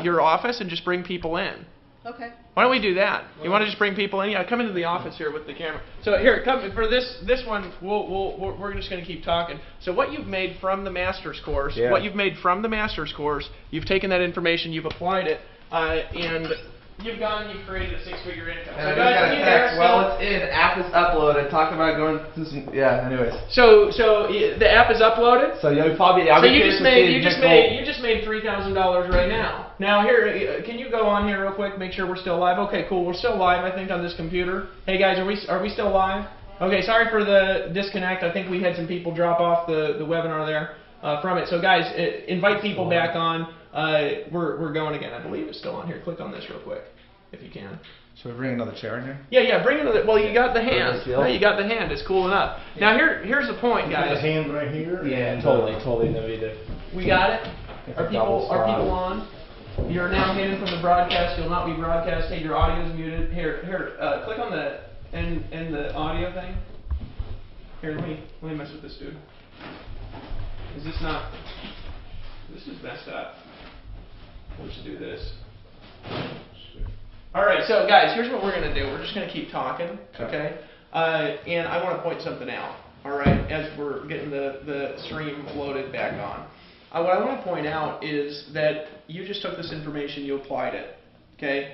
your office and just bring people in? Okay. Why don't we do that? You want to just bring people in? Yeah, come into the office here with the camera. So here, come for this one. We're just going to keep talking. So what you've made from the master's course, Yeah. you've taken that information, you've applied it, and you've gone and you've created a 6-figure income. And I So just guys, got are a you text. there? Well, it's in. App is uploaded. Talk about going through some. Yeah. Anyways. So the app is uploaded. So you'll probably. So you just made $3,000 right now. Now here, can you go on here real quick? Make sure we're still live. Okay, cool. We're still live. I think on this computer. Hey guys, are we still live? Okay, sorry for the disconnect. I think we had some people drop off the webinar there from it. So guys, invite people back on. We're going again. I believe it's still on here. Click on this real quick, if you can. Should we bring another chair in here? Yeah, bring another. Well, you got the hand. Nice deal. No, you got the hand. It's cool enough. Now here's the point, guys. hand right here. Yeah, and, totally. No, we did. We got it. It's Are a double people slot. on? You're now hidden from the broadcast. You'll not be broadcast. Hey, your audio is muted. Here. Click on the end the audio thing. Here, let me mess with this dude. Is this not? This is messed up. We'll just do this. All right, so guys, here's what we're gonna do. We're just gonna keep talking, okay? And I want to point something out. All right, as we're getting the stream loaded back on. What I want to point out is that you just took this information, you applied it, okay?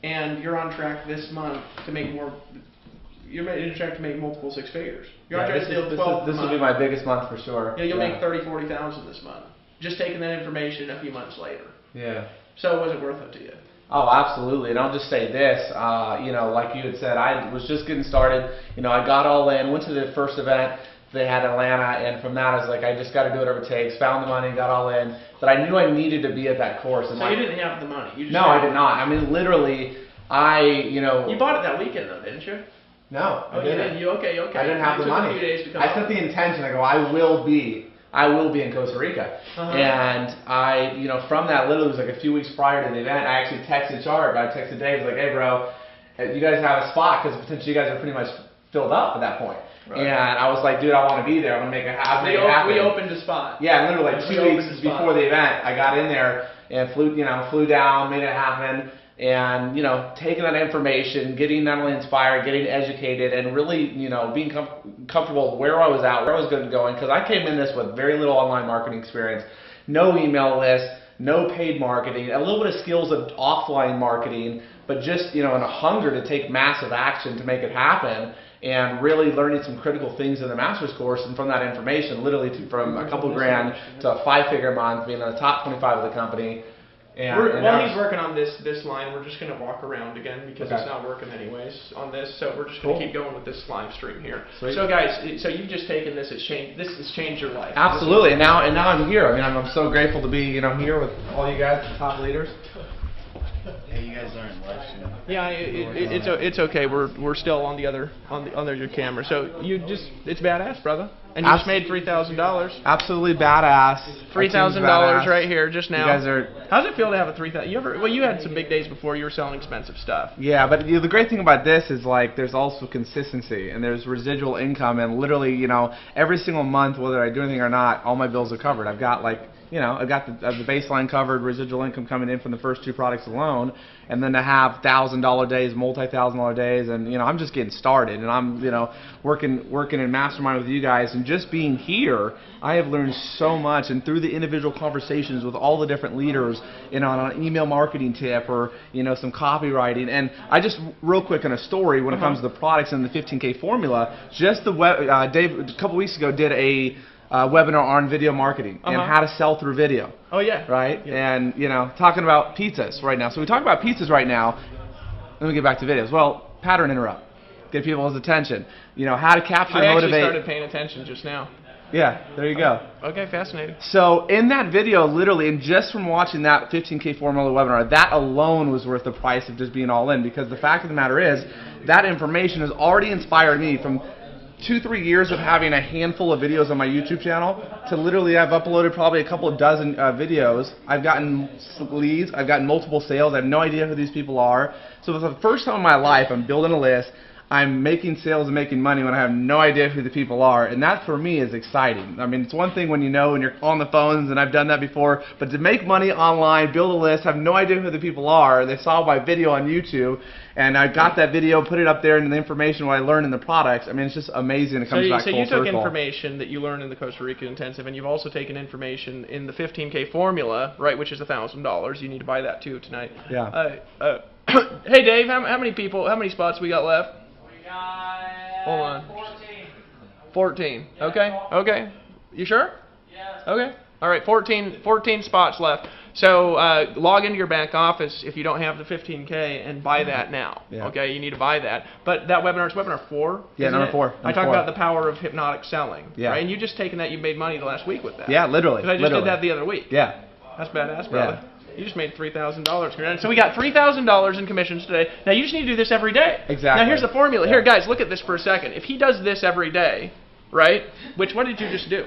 And you're on track this month to make more. You're on track to make multiple 6 figures. You're on track to steal 12 This will be my biggest month for sure. Yeah, you'll make 30,000-40,000 this month. Just taking that information a few months later. Yeah. So was it worth it to you? Oh, absolutely. And I'll just say this, like you had said, I was just getting started. I got all in, went to the first event they had in Atlanta, and from that I was like, I just got to do whatever it takes. Found the money, got all in. But I knew I needed to be at that course. And So you didn't have the money? You just no, I did not. I mean, literally, You bought it that weekend though, didn't you? No, Oh, you didn't. You okay? I didn't have the It took money. A few days to come I set the intention. I go, I will be in Costa Rica. And from that, literally it was like a few weeks prior to the event, I actually texted Sharp. I texted Dave, like, hey bro, you guys have a spot, because potentially you guys are pretty much filled up at that point. Right. And I was like, dude, I want to be there. I'm gonna make it happen. We opened a spot. Yeah, literally like 2 weeks before the event, I got in there and flew down, made it happen. And, taking that information, getting not only inspired, getting educated, and really, being comfortable with where I was at, where I was going. Because I came in this with very little online marketing experience, no email list, no paid marketing, a little bit of skills of offline marketing, but just, and a hunger to take massive action to make it happen. And really learning some critical things in the master's course, and from that information, literally from a couple grand to a 5-figure month, being in the top 25 of the company. While he's working on this line, we're just going to walk around again because it's not working anyways on this. So we're just going to keep going with this live stream here. Sweet. So guys, you've just taken this. This has changed your life. Absolutely. And now I'm here. I mean, I'm so grateful to be here with all you guys, the top leaders. Hey, you guys aren't live streaming. Yeah, it's okay. We're still on the other camera. So it's badass, brother. And you just made $3,000. Absolutely badass. $3,000 right here just now. You guys are. How's it feel to have a $3,000? You had some big days before. You were selling expensive stuff. Yeah, but the great thing about this is there's also consistency and there's residual income, and literally every single month, whether I do anything or not, all my bills are covered. I've got I've got the baseline covered, residual income coming in from the first 2 products alone, and then to have $1,000 days, multi-$1,000 days, and I'm just getting started, and I'm working in mastermind with you guys, and just being here, I have learned so much, and through the individual conversations with all the different leaders, on an email marketing tip or some copywriting, and I just real quick on a story when it comes to the products and the 15K formula, just Dave a couple weeks ago did a webinar on video marketing and how to sell through video. Oh yeah. Right? Yeah. And talking about pizzas right now. So we talk about pizzas right now. Let me get back to videos. Well, pattern interrupt. Get people's attention. How to capture and motivate. I actually started paying attention just now. Yeah, there you go. Okay, fascinating. So in that video, literally, and just from watching that 15K formula webinar, that alone was worth the price of just being all in, because the fact of the matter is, that information has already inspired me from 2-3 years of having a handful of videos on my YouTube channel to literally I've uploaded probably a couple of dozen videos. I've gotten leads, I've gotten multiple sales, I have no idea who these people are. So for the first time in my life, I'm building a list, I'm making sales and making money when I have no idea who the people are, and that for me is exciting. I mean, it's one thing when and you're on the phones, and I've done that before, but to make money online, build a list, have no idea who the people are, they saw my video on YouTube, and I got that video, put it up there, and the information what I learned in the products, I mean, it's just amazing. It comes back full circle. So you took information that you learned in the Costa Rica Intensive, and you've also taken information in the 15K formula, right, which is $1,000. You need to buy that too tonight. Yeah. Hey Dave, how many spots we got left? Hold on. 14. Okay. You sure? Yes. Okay. All right. 14 spots left. So log into your back office if you don't have the 15K and buy that now. Yeah. Okay. You need to buy that. But that webinar is webinar 4. Yeah, number 4. I talked about the power of hypnotic selling. Yeah. Right? And you just taken that. You made money the last week with that. Yeah, literally. Because I just did that the other week. Yeah. That's badass, brother. Yeah. You just made $3,000. So we got $3,000 in commissions today. Now you just need to do this every day. Exactly. Now here's the formula. Yeah. Here, guys, look at this for a second. If he does this every day, right? What did you just do?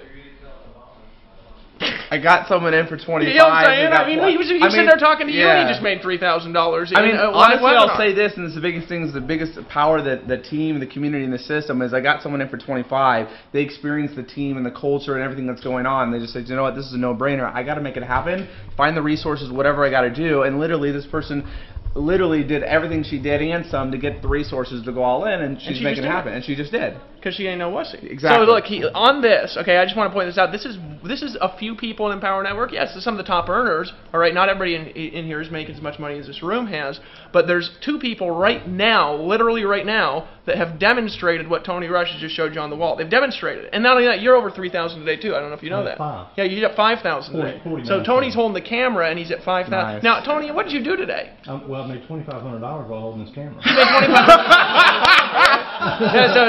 I got someone in for 25. You know what I'm saying? I mean, he was sitting there talking to you, and he just made $3,000. I mean, honestly, I'll say this, and this is the biggest thing, is the biggest power that the team, the community, and the system is. I got someone in for 25. They experienced the team and the culture and everything that's going on. They just said, you know what, this is a no-brainer. I got to make it happen. Find the resources, whatever I got to do, and literally, this person literally did everything she did and some to get the resources to go all in, and she's making it happen, and she just did. Because she ain't no wussy. Exactly. So look, on this, okay, I just want to point this out. This is a few people in Empower Network. Yes, some of the top earners. All right, not everybody in here is making as much money as this room has, but there's 2 people right now, literally right now, that have demonstrated what Tony Rush has just showed you on the wall. They've demonstrated it. And not only that, you're over 3,000 today too. I don't know if you know that. 5. Yeah, you're at 5,000 today. So Tony's holding the camera and he's at 5,000. Nice. Now, Tony, what did you do today? Well, I made $2,500 while holding this camera. You made $2,500.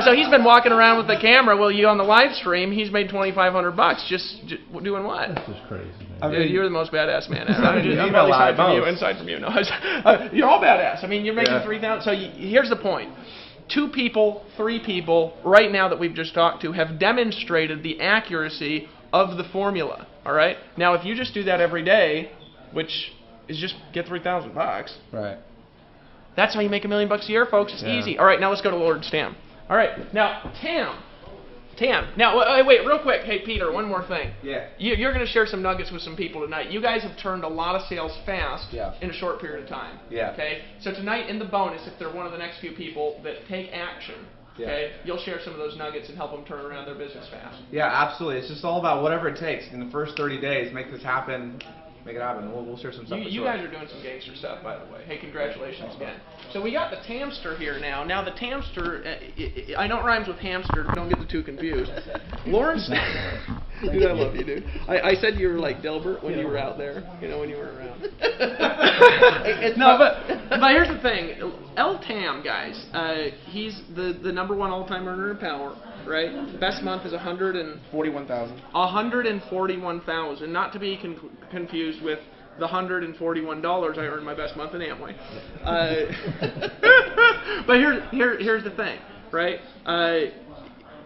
So he's been walking around with the camera. Well, you on the live stream, he's made $2,500 just doing what? That's just crazy, man. I mean, you're the most badass man ever. I mean, Aside from you, inside from you. No, you're all badass. I mean, you're making 3,000. So here's the point. 2 people, 3 people, right now that we've just talked to, have demonstrated the accuracy of the formula. All right. Now, if you just do that every day, which is just get $3,000. Right. That's how you make $1 million a year, folks. It's easy. All right, now let's go to Lawrence Tam. All right, now Tam. Now wait, real quick. Hey, Peter, one more thing. Yeah. You're going to share some nuggets with some people tonight. You guys have turned a lot of sales fast Yeah. in a short period of time. Yeah. Okay. So tonight in the bonus, if they're one of the next few people that take action, okay, you'll share some of those nuggets and help them turn around their business fast. Yeah, absolutely. It's just all about whatever it takes in the first 30 days. Make this happen. Make it happen. We'll share some stuff. You guys are doing some gangster stuff, by the way. Hey, congratulations again. So we got the Tamster here now. Now the Tamster, I know it rhymes with hamster. Don't get the two confused. Lawrence, dude, I love you, dude. I said you were like Delbert when you were out there. You know, when you were around. No, but here's the thing. El Tam, guys, he's the #1 all-time earner in power. Right? Best month is 41,000. 141,000, not to be confused with the $141 I earned my best month in Amway. But here's the thing, right?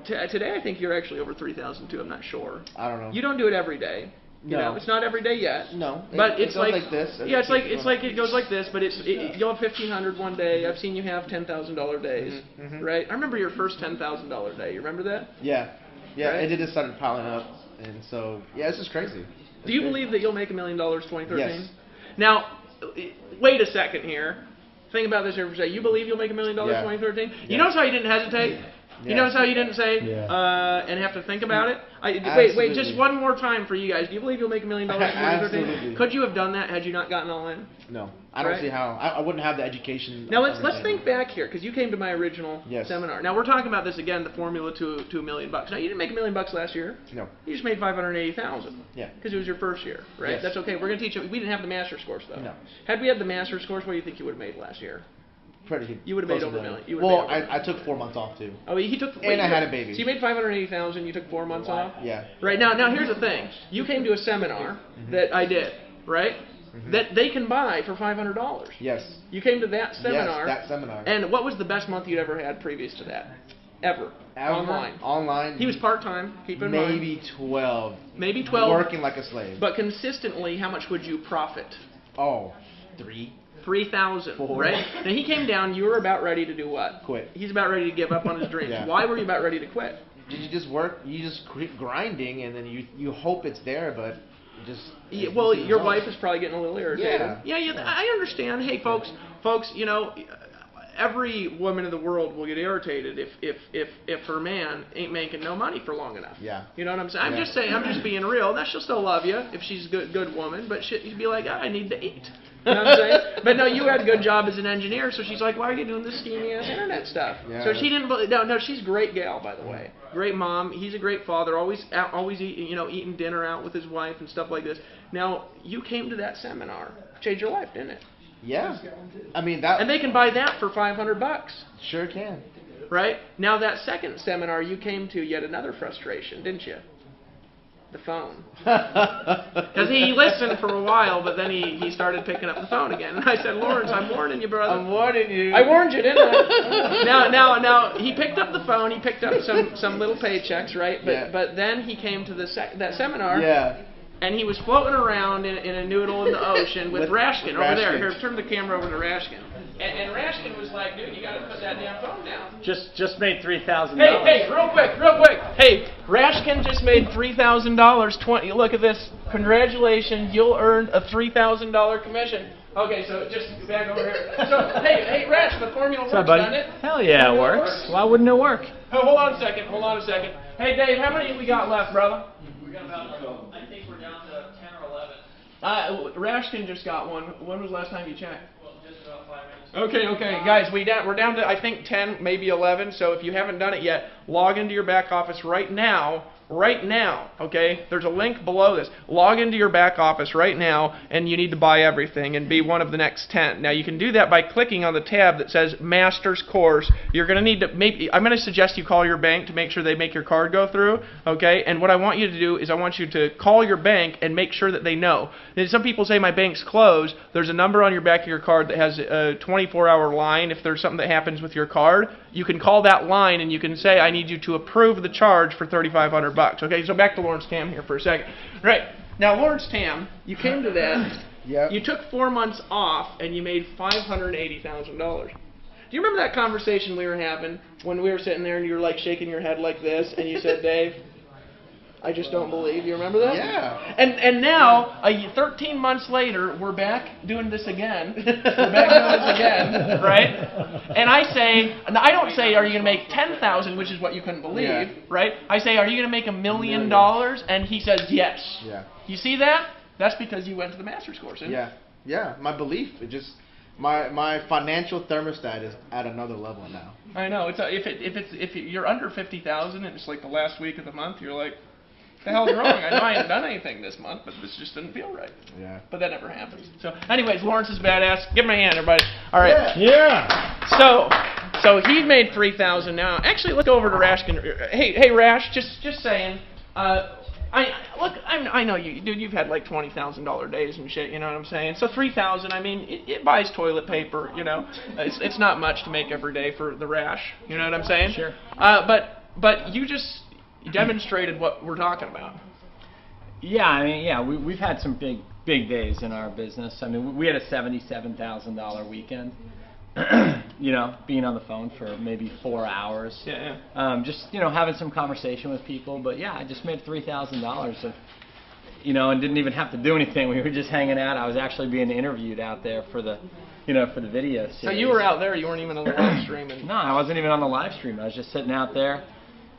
Today I think you're actually over 3,000 too. I'm not sure. I don't know. You don't do it every day. You know, it's not every day yet. No. But it goes like this. Yeah, it's like it goes like this, but you'll have 1,500 one day. I've seen you have $10,000 days, right? I remember your first $10,000 day. You remember that? Yeah. Yeah, Right? it just started piling up, and so it's just crazy. Do you believe that you'll make $1 million 2013? Yes. Now, wait a second here. Think about this here for a second. You believe you'll make $1 million 2013? You notice how you didn't hesitate? You notice how you didn't say and have to think about it? Wait, just one more time for you guys. Do you believe you'll make $1 million in 2013? Absolutely. Could you have done that had you not gotten all in? No, I don't see how. I wouldn't have the education. Now let's think back here, because you came to my original Yes. seminar. Now we're talking about this again, the formula to $1 million. Now you didn't make $1 million last year. No. You just made $580,000. Yeah. Because it was your first year, right? Yes. That's okay. We're going to teach you. We didn't have the master's course though. No. Had we had the master's course, what do you think you would have made last year? Pretty. You would have made close over to $1 that. million. Well, I took 4 months off too. Oh, he took. And I had a baby. So you made $580,000. You took 4 months off. Yeah. Right now here's the thing. You came to a seminar that I did, right? That they can buy for $500. Yes. You came to that seminar. Yes, that seminar. And what was the best month you'd ever had previous to that? Ever. Online. Online. He was part-time, keep in mind. Maybe 12. Maybe 12. Working like a slave. But consistently, how much would you profit? Oh, 3. 3,000, 4. right? Now he came down, you were about ready to do what? Quit. He's about ready to give up on his dreams. Yeah. Why were you about ready to quit? Did you just work? You just keep grinding, and then you hope it's there, but just. Yeah, well, your wife is probably getting a little irritated. Yeah. I understand. Hey, folks, you know, every woman in the world will get irritated if her man ain't making no money for long enough. Yeah. You know what I'm saying? I'm just saying. I'm just being real. Now she'll still love you if she's a good woman, but she'd be like, I need to eat. You know what I'm saying? But no, you had a good job as an engineer, so she's like, why are you doing this steamy ass internet stuff? Yeah. So she didn't. No, she's a great gal, by the way. Great mom. He's a great father. Always eating dinner out with his wife and stuff like this. Now you came to that seminar, changed your life, didn't it? Yeah. I mean that. And they can buy that for $500. Sure can. Right? Now that second seminar you came to, yet another frustration, didn't you? The phone. Because he listened for a while, but then he started picking up the phone again. And I said, Lawrence, I'm warning you, brother. I'm warning you. I warned you, didn't I? Now, he picked up the phone. He picked up some little paychecks, right? But then he came to that seminar. Yeah. And he was floating around in a noodle in the ocean with Rashkin over there. Here, turn the camera over to Rashkin. And Rashkin was like, dude, you got to put that damn phone down. Just made $3,000. Hey, real quick. Hey, Rashkin just made $3,000. Look at this. Congratulations, you'll earn a $3,000 commission. Okay, so just back over here. So, hey, Rash, the formula works, doesn't it? Hell yeah, it works. Why wouldn't it work? Oh, hold on a second. Hey, Dave, how many we got left, brother? We got about, I think we're down to 10 or 11. Rashkin just got one. When was the last time you checked? Well, just about 5 minutes. Okay, guys, we're down to I think 10, maybe 11. So if you haven't done it yet, log into your back office right now, okay? There's a link below this. Log into your back office right now, and you need to buy everything and be one of the next 10. Now, you can do that by clicking on the tab that says Master's Course. You're going to need to, I'm going to suggest you call your bank to make sure they make your card go through, okay? And what I want you to do is I want you to call your bank and make sure that they know. And some people say my bank's closed. There's a number on your back of your card that has a 24-hour line. If there's something that happens with your card, you can call that line and you can say, I need you to approve the charge for $3,500. Okay, so back to Lawrence Tam here for a second. Right, now Lawrence Tam, you came to that, you took 4 months off and you made $580,000. Do you remember that conversation we were having when we were sitting there and you were like shaking your head like this and you said, Dave, I just don't believe. You remember that? Yeah. And now, 13 months later, we're back doing this again. We're back doing this again, right? And I say, and I don't say, are you going to make $10,000, which is what you couldn't believe, right? I say, are you going to make $1 million? And he says, yes. Yeah. You see that? That's because you went to the master's course, isn't it? Yeah. My belief, it just my financial thermostat is at another level now. I know. It's if you're under 50,000 and it's like the last week of the month, you're like, the hell's wrong? I know I ain't done anything this month, but this just didn't feel right. Yeah. But that never happens. So, anyways, Lawrence is badass. Give him a hand, everybody. All right. Yeah. So he made $3,000 now. Actually, look over to Rash. Hey, Rash. Just saying. I know you, dude. You've had like $20,000 days and shit. You know what I'm saying? So $3,000. I mean, it buys toilet paper. You know, it's not much to make every day for the Rash. You know what I'm saying? Sure. But you just demonstrated what we're talking about. Yeah, I mean, we've had some big days in our business. I mean, we had a $77,000 weekend. You know, being on the phone for maybe 4 hours. Yeah. Just, you know, having some conversation with people. But yeah, I just made $3,000 of, you know, and didn't even have to do anything. We were just hanging out. I was actually being interviewed out there for the, you know, for the video series. So you were out there. You weren't even on the live stream. No, I wasn't even on the live stream. I was just sitting out there,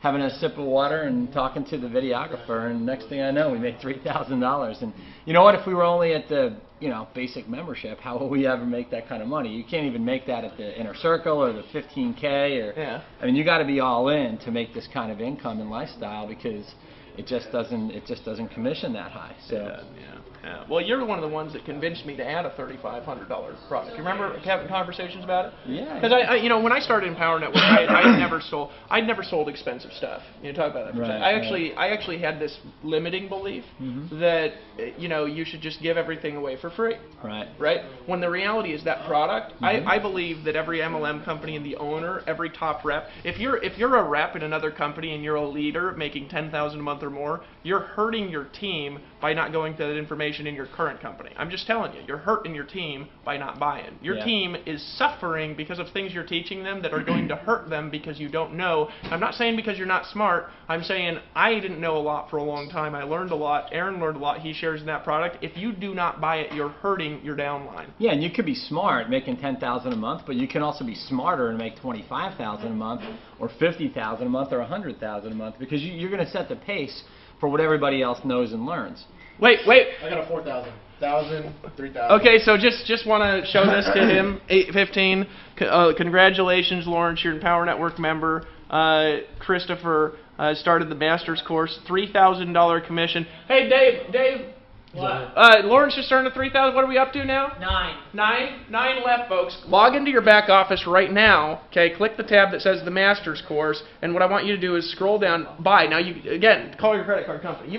having a sip of water and talking to the videographer, and next thing I know, we made $3,000. And you know what? If we were only at the, you know, basic membership, how will we ever make that kind of money? You can't even make that at the Inner Circle or the 15K. Or I mean, you got to be all in to make this kind of income and lifestyle, because it just doesn't commission that high. So. Yeah. Well, you're one of the ones that convinced me to add a $3,500 product. You remember having conversations about it? Yeah. Because I, you know, when I started in Power Network, I'd never sold expensive stuff. You know, talk about that. Right, I actually had this limiting belief that, you know, you should just give everything away for free. Right. Right. When the reality is that product, I believe that every MLM company and the owner, every top rep, if you're a rep in another company and you're a leader making $10,000 a month or more, you're hurting your team by not going to that information in your current company. I'm just telling you, you're hurting your team by not buying. Your team is suffering because of things you're teaching them that are going to hurt them because you don't know. I'm not saying because you're not smart. I'm saying I didn't know a lot for a long time. I learned a lot. Aaron learned a lot. He shares in that product. If you do not buy it, you're hurting your downline. Yeah, and you could be smart making $10,000 a month, but you can also be smarter and make $25,000 a month, or $50,000 a month, or $100,000 a month, because you're going to set the pace for what everybody else knows and learns. Wait. I got a 4,000. 1,000, 3,000. Okay, so just want to show this to him. 815. Congratulations, Lawrence. You're a Power Network member. Christopher started the master's course. $3,000 commission. Hey, Dave. What? Lawrence just earned a $3,000. What are we up to now? 9 left, folks. Log into your back office right now. Okay, click the tab that says the master's course, and what I want you to do is scroll down. Buy now. You again call your credit card company.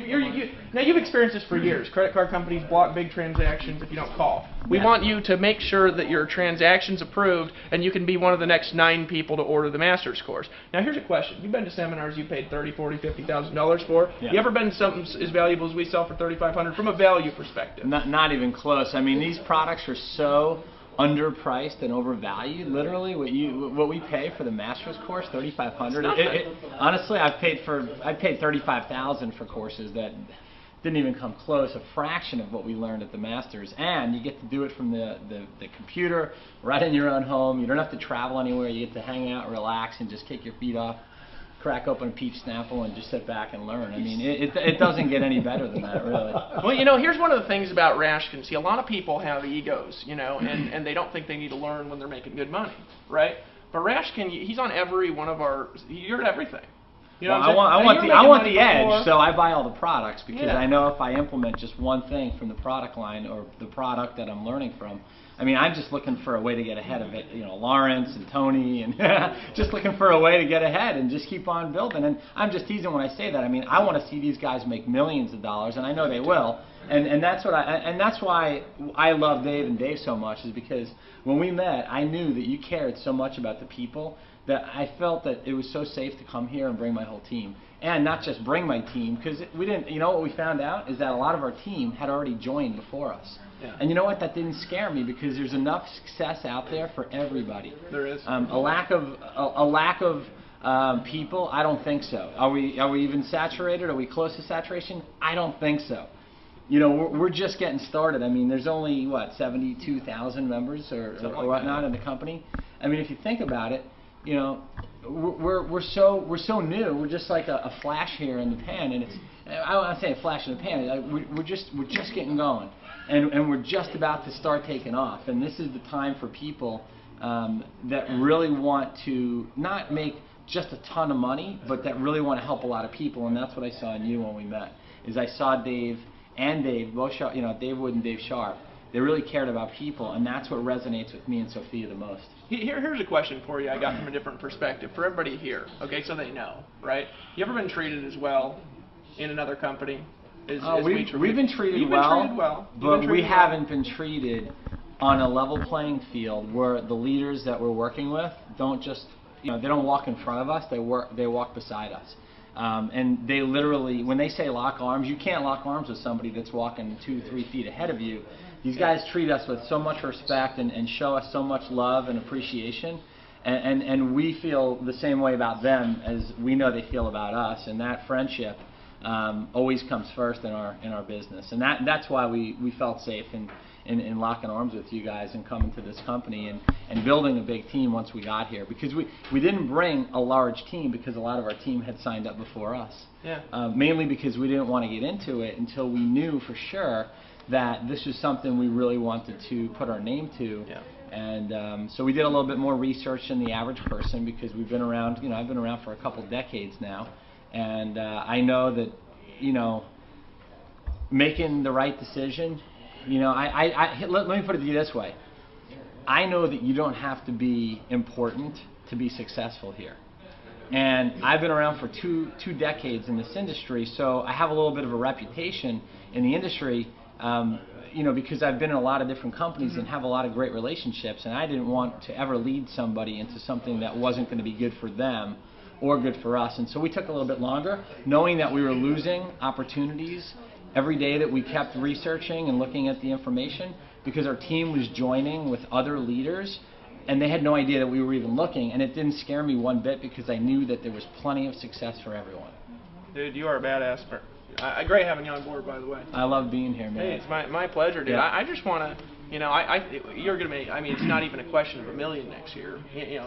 Now you've experienced this for years. Credit card companies block big transactions if you don't call. We want you to make sure that your transaction's approved, and you can be one of the next 9 people to order the master's course. Now here's a question: you've been to seminars you paid $30,000, $40,000, $50,000 for. Yeah. You ever been to something as valuable as we sell for $3,500 from a value perspective? Not even close. I mean, these products are so underpriced and overvalued. Literally, what we pay for the master's course, $3,500. Honestly, I paid $35,000 for courses that didn't even come close, a fraction of what we learned at the masters. And you get to do it from the computer, right in your own home. You don't have to travel anywhere. You get to hang out, relax, and just kick your feet off, crack open a peach Snapple, and just sit back and learn. I mean, it doesn't get any better than that, really. Well, you know, here's one of the things about Rashkin. See, a lot of people have egos, you know, and they don't think they need to learn when they're making good money, right? But Rashkin, he's on every one of our, you're at everything. You know Well, what I'm saying? I want the before. edge, so I buy all the products because Yeah. I know if I implement just one thing from the product line or the product that I'm learning from, I mean, I'm just looking for a way to get ahead of it. You know, Lawrence and Tony, and just looking for a way to get ahead and just keep on building. And I'm just teasing when I say that. I mean, I want to see these guys make millions of dollars, and I know they will. And that's what that's why I love Dave and Dave so much, is because when we met, I knew that you cared so much about the people that I felt that it was so safe to come here and bring my whole team. And not just bring my team, because we didn't, you know what we found out is that a lot of our team had already joined before us. Yeah. And you know what, that didn't scare me because there's enough success out there for everybody. There is. A lack of people, I don't think so. Are we even saturated? Are we close to saturation? I don't think so. You know, we're just getting started. I mean, there's only, what, 72,000 members or whatnot in the company. I mean, if you think about it, you know, we're so new. We're just like a flash here in the pan, and it's, I don't want to say a flash in the pan. We're just getting going, and we're just about to start taking off. And this is the time for people that really want to not make just a ton of money, but that really want to help a lot of people. And that's what I saw in you when we met. Is I saw Dave and Dave, both Sharp, you know, Dave Wood and Dave Sharp. They really cared about people, and that's what resonates with me and Sophia the most. Here's a question for you I got from a different perspective. For everybody here, okay, so they know, right? You ever been treated as well in another company? We've been treated well, but we haven't been treated on a level playing field where the leaders that we're working with don't just, you know, they don't walk in front of us, they walk beside us. And they literally, when they say lock arms, you can't lock arms with somebody that's walking 2-3 feet ahead of you. These guys treat us with so much respect and show us so much love and appreciation. And we feel the same way about them as we know they feel about us. And that friendship always comes first in our business. And that's why we felt safe in locking arms with you guys and coming to this company and building a big team once we got here. Because we didn't bring a large team because a lot of our team had signed up before us. Yeah. Mainly because we didn't want to get into it until we knew for sure that this was something we really wanted to put our name to. Yeah. And so we did a little bit more research than the average person because we've been around, you know, I've been around for a couple decades now. And I know that, you know, making the right decision, you know, let me put it to you this way. I know that you don't have to be important to be successful here. And I've been around for two decades in this industry, so I have a little bit of a reputation in the industry, you know, because I've been in a lot of different companies and have a lot of great relationships, and I didn't want to ever lead somebody into something that wasn't going to be good for them or good for us. And so we took a little bit longer, knowing that we were losing opportunities every day that we kept researching and looking at the information, because our team was joining with other leaders and they had no idea that we were even looking, and it didn't scare me one bit because I knew that there was plenty of success for everyone. Dude, you are a badass. Great having you on board, by the way. I love being here, man. Hey, it's my pleasure, dude. Yeah. I just want to, you know, you're going to make, I mean, it's not even a question of $1 million next year. You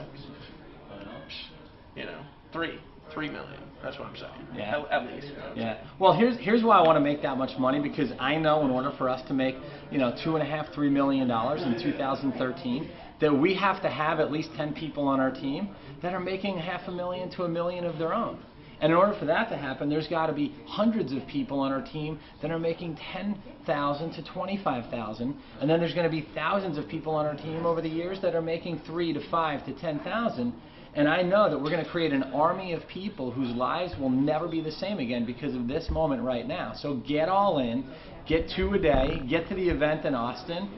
know, 3 million. That's what I'm saying. Yeah. At least. Yeah. Well, here's why I want to make that much money, because I know in order for us to make, you know, $2.5–3 million in 2013, that we have to have at least 10 people on our team that are making $500,000 to $1 million of their own. And in order for that to happen, there's got to be hundreds of people on our team that are making $10,000 to $25,000, and then there's going to be thousands of people on our team over the years that are making $3,000 to $5,000 to $10,000. And I know that we're going to create an army of people whose lives will never be the same again because of this moment right now. So get all in, get 2 a day, get to the event in Austin,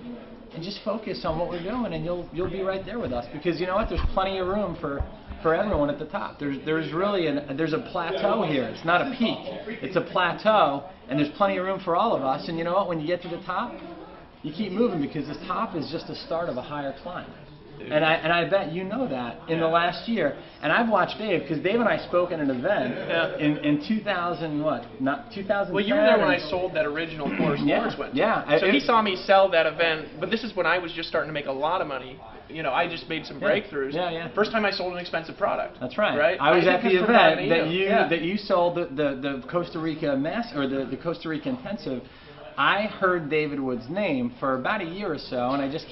and just focus on what we're doing, and you'll be right there with us. Because you know what? There's plenty of room for everyone at the top. There's really there's a plateau here. It's not a peak. It's a plateau, and there's plenty of room for all of us. And you know what? When you get to the top, you keep moving, because the top is just the start of a higher climb. And I bet you know that in the last year. And I've watched Dave, because Dave and I spoke at an event in 2000, not 2010. Well, you were there when I sold that original course Lawrence went to. Yeah. So he saw me sell that event, but this is when I was just starting to make a lot of money. You know, I just made some breakthroughs. Yeah. First time I sold an expensive product. That's right. Right. I was at the event that that you sold the Costa Rica the Costa Rica Intensive. I heard David Wood's name for about a year or so, and I just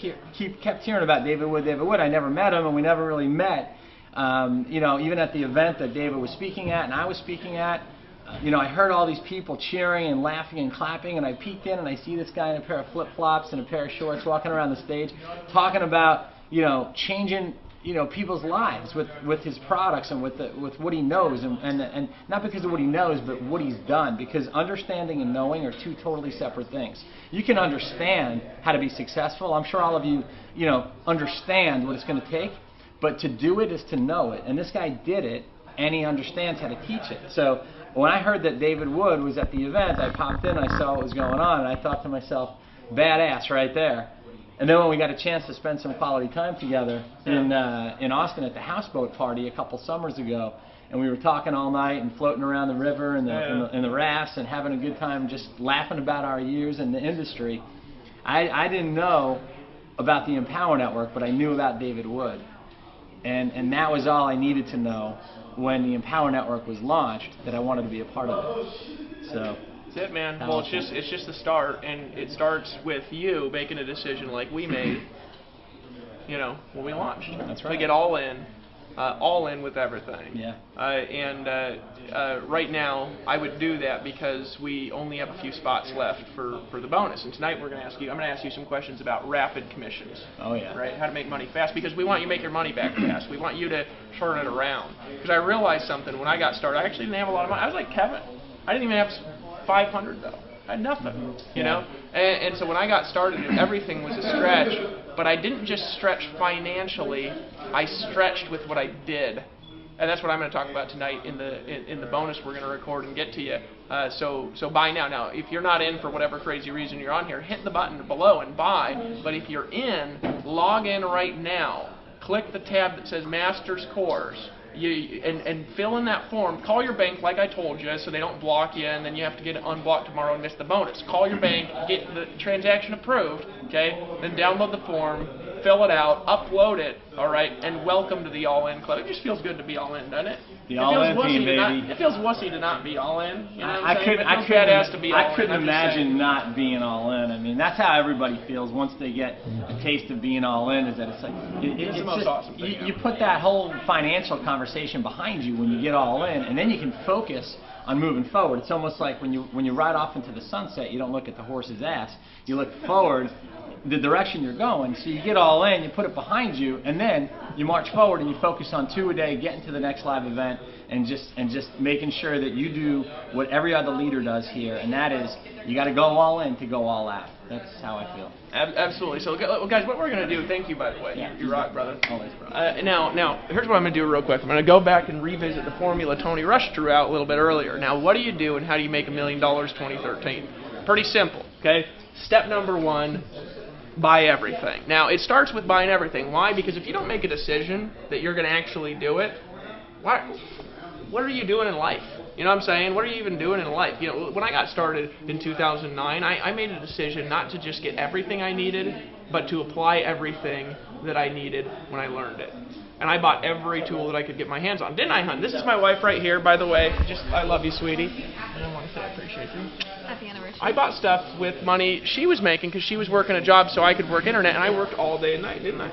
kept hearing about David Wood. I never met him, and we never really met You know, even at the event that David was speaking at and I was speaking at, you know, I heard all these people cheering and laughing and clapping, and I peeked in and I see this guy in a pair of flip-flops and a pair of shorts walking around the stage talking about, you know, changing, you know, people's lives with his products and with what he knows, and not because of what he knows, but what he's done, because understanding and knowing are two totally separate things. You can understand how to be successful. I'm sure all of you, you know, understand what it's going to take, but to do it is to know it, and this guy did it, and he understands how to teach it. So when I heard that David Wood was at the event, I popped in, I saw what was going on, and I thought to myself, badass right there. And then when we got a chance to spend some quality time together in Austin at the houseboat party a couple summers ago, and we were talking all night and floating around the river and the rafts and having a good time, just laughing about our years in the industry, I didn't know about the Empower Network, but I knew about David Wood. And that was all I needed to know when the Empower Network was launched, that I wanted to be a part of it. So that's it, man. Well, it's just the start, and it starts with you making a decision like we made, you know, when we launched. That's right. To get all in with everything. Yeah. Right now, I would do that because we only have a few spots left for the bonus. And tonight I'm going to ask you some questions about rapid commissions. Oh yeah. Right? How to make money fast, because we want you to make your money back fast. We want you to turn it around. Because I realized something when I got started. I actually didn't have a lot of money. I was like Kevin. I didn't even have 500 though. I had nothing, you know? And so when I got started, everything was a stretch, but I didn't just stretch financially, I stretched with what I did. And that's what I'm going to talk about tonight in the bonus we're going to record and get to you. So buy now. Now, if you're not in for whatever crazy reason you're on here, hit the button below and buy. But if you're in, log in right now. Click the tab that says Masters Course. And fill in that form. Call your bank like I told you, so they don't block you, and then you have to get it unblocked tomorrow and miss the bonus. Call your bank, get the transaction approved, okay? Then download the form, fill it out, upload it, all right? And welcome to the All In Club. It just feels good to be all in, doesn't it? The All In team, baby. It feels wussy to not be all in. You know what I'm I couldn't imagine not being all in. I mean, that's how everybody feels once they get a taste of being all in. Is that it's like it's the most awesome thing. You put that whole financial conversation behind you when you get all in, and then you can focus on moving forward. It's almost like when you ride off into the sunset, you don't look at the horse's ass. You look forward, the direction you're going. So you get all in, you put it behind you, and then you march forward and you focus on 2 a day, getting to the next live event, and just making sure that you do what every other leader does here, and that is you got to go all in to go all out. That's how I feel. Absolutely. So, guys, what we're going to do, thank you, by the way. Yeah. You rock, brother. Always, brother. Now, here's what I'm going to do real quick. I'm going to go back and revisit the formula Tony Rush drew out a little bit earlier. Now, what do you do and how do you make $1 million 2013? Pretty simple, okay? Step number 1, buy everything. Now, it starts with buying everything. Why? Because if you don't make a decision that you're going to actually do it, what are you doing in life? You know what I'm saying? What are you even doing in life? You know, when I got started in 2009, I made a decision not to just get everything I needed, but to apply everything that I needed when I learned it. And I bought every tool that I could get my hands on. Didn't I, hon? This is my wife right here, by the way. I love you, sweetie. And I want to say I appreciate you. Happy anniversary. I bought stuff with money she was making because she was working a job so I could work internet, and I worked all day and night, didn't I?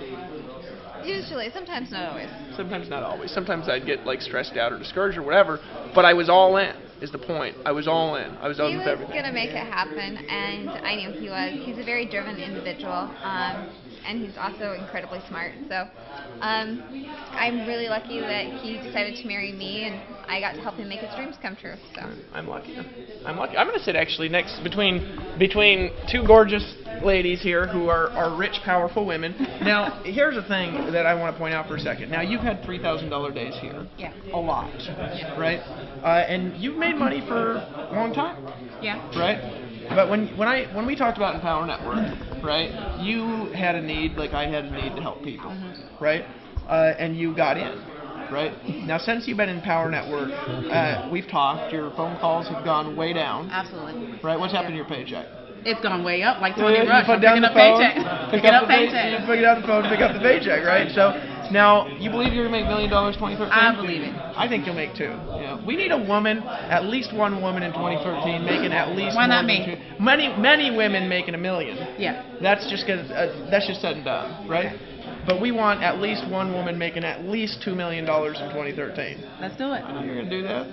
Usually, sometimes not always. Sometimes not always. Sometimes I'd get like stressed out or discouraged or whatever, but I was all in, is the point. I was all in. I was all in with everything. He was going to make it happen, and I knew he was. He's a very driven individual, and he's also incredibly smart. So I'm really lucky that he decided to marry me, and I got to help him make his dreams come true. So I'm lucky. I'm lucky. I'm going to sit actually next between two gorgeous ladies here who are rich, powerful women. Now, here's the thing that I want to point out for a second. Now, you've had $3,000 days here. Yeah. A lot. Yeah. Right? And you've made money for a long time. Yeah. Right? But when we talked about Empower Network, right, you had a need like I had a need to help people, right? And you got in, right? Now, since you've been in Empower Network, we've talked, your phone calls have gone way down. Absolutely. Right? What's happened to your paycheck? It's gone way up, like Tony Rush. You put down the phone, pick up the phone, pick up the paycheck, right? So now you believe you're gonna make $1 million 2013? I believe it. I think you'll make 2. You know, we need a woman, at least one woman in 2013 making at least. Why not more me? Than 2. Many women making $1 million. Yeah. That's just said and done, right? but we want at least one woman making at least $2 million in 2013. Let's do it. You're gonna do that?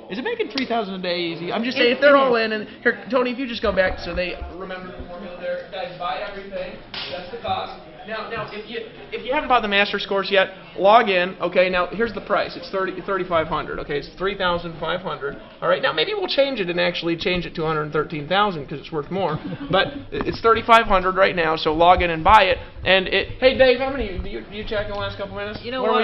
Is it making $3,000 a day easy? I'm just saying, if they're all in, and here, Tony, if you just go back so they remember the formula there, guys, buy everything. That's the cost. Now, if you haven't bought the Master's course yet, log in. Okay, now here's the price. It's $3,500. Okay, it's $3,500. All right, now maybe we'll change it and actually change it to $113,000 because it's worth more. But it's $3,500 right now. So log in and buy it. And hey, Dave, how many you check in the last couple minutes? You know what?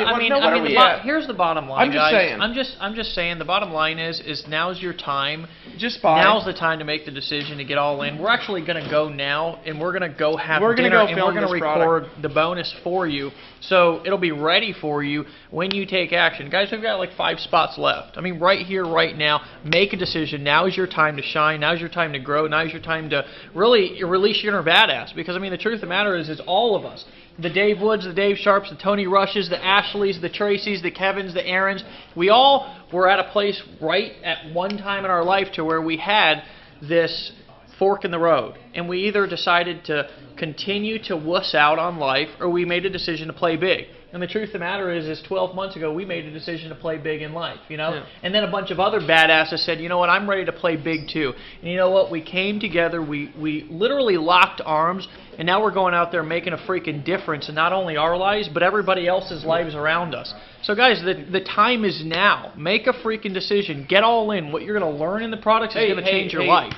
Here's the bottom line, I'm just guys. saying. I'm just saying. The bottom line is now's your time. Just buy. Now's the time to make the decision to get all in. We're actually going to go now, and we're going to go have dinner, and we're going to record the bonus for you, so it'll be ready for you when you take action. Guys, we've got like 5 spots left. I mean, right here, right now, make a decision. Now is your time to shine. Now is your time to grow. Now is your time to really release your inner badass, because, I mean, the truth of the matter is all of us. The Dave Woods, the Dave Sharps, the Tony Rushes, the Ashleys, the Tracys, the Kevins, the Aarons, we all were at a place right at one time in our life to where we had this fork in the road, and we either decided to continue to wuss out on life, or we made a decision to play big. And the truth of the matter is 12 months ago, we made a decision to play big in life, you know? Yeah. And then a bunch of other badasses said, you know what, I'm ready to play big too. And you know what, we came together, we literally locked arms, and now we're going out there making a freaking difference in not only our lives, but everybody else's lives around us. So guys, the time is now. Make a freaking decision. Get all in. What you're going to learn in the products is going to change your life.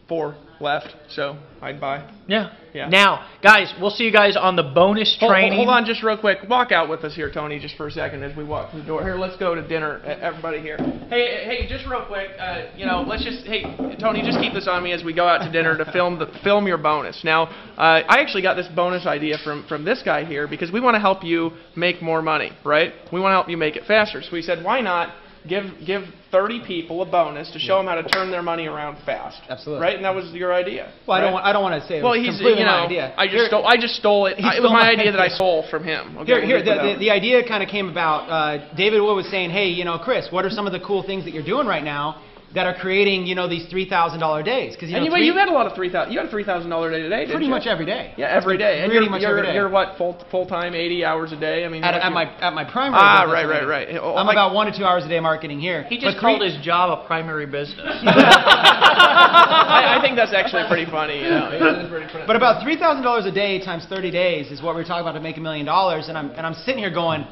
4 left, so I'd buy. Yeah. Now, guys, we'll see you guys on the bonus training. Hold on just real quick. Walk out with us here, Tony, just for a second as we walk through the door. Here, let's go to dinner, everybody here. Hey, just real quick, Tony, just keep this on me as we go out to dinner to film your bonus. Now, I actually got this bonus idea from this guy here because we want to help you make more money, right? We want to help you make it faster. So we said, why not give 30 people a bonus to show them how to turn their money around fast. Absolutely. Right? And that was your idea. Well, right? I don't want to say it was completely my idea. I just stole it. It was my idea that I stole from him. Okay, the idea kind of came about, David Wood was saying, hey, Chris, what are some of the cool things that you're doing right now that are creating, these $3,000 days? Because you had a lot of $3,000. You had a $3,000 day today. Pretty much every day. Yeah, every day. And pretty much every day. You're what, full time, 80 hours a day? I mean, at my primary. Right. I'm about 1 to 2 hours a day marketing here. He just called his job a primary business. I think that's actually pretty funny. But about $3,000 a day times 30 days is what we're talking about to make $1 million. And I'm sitting here going,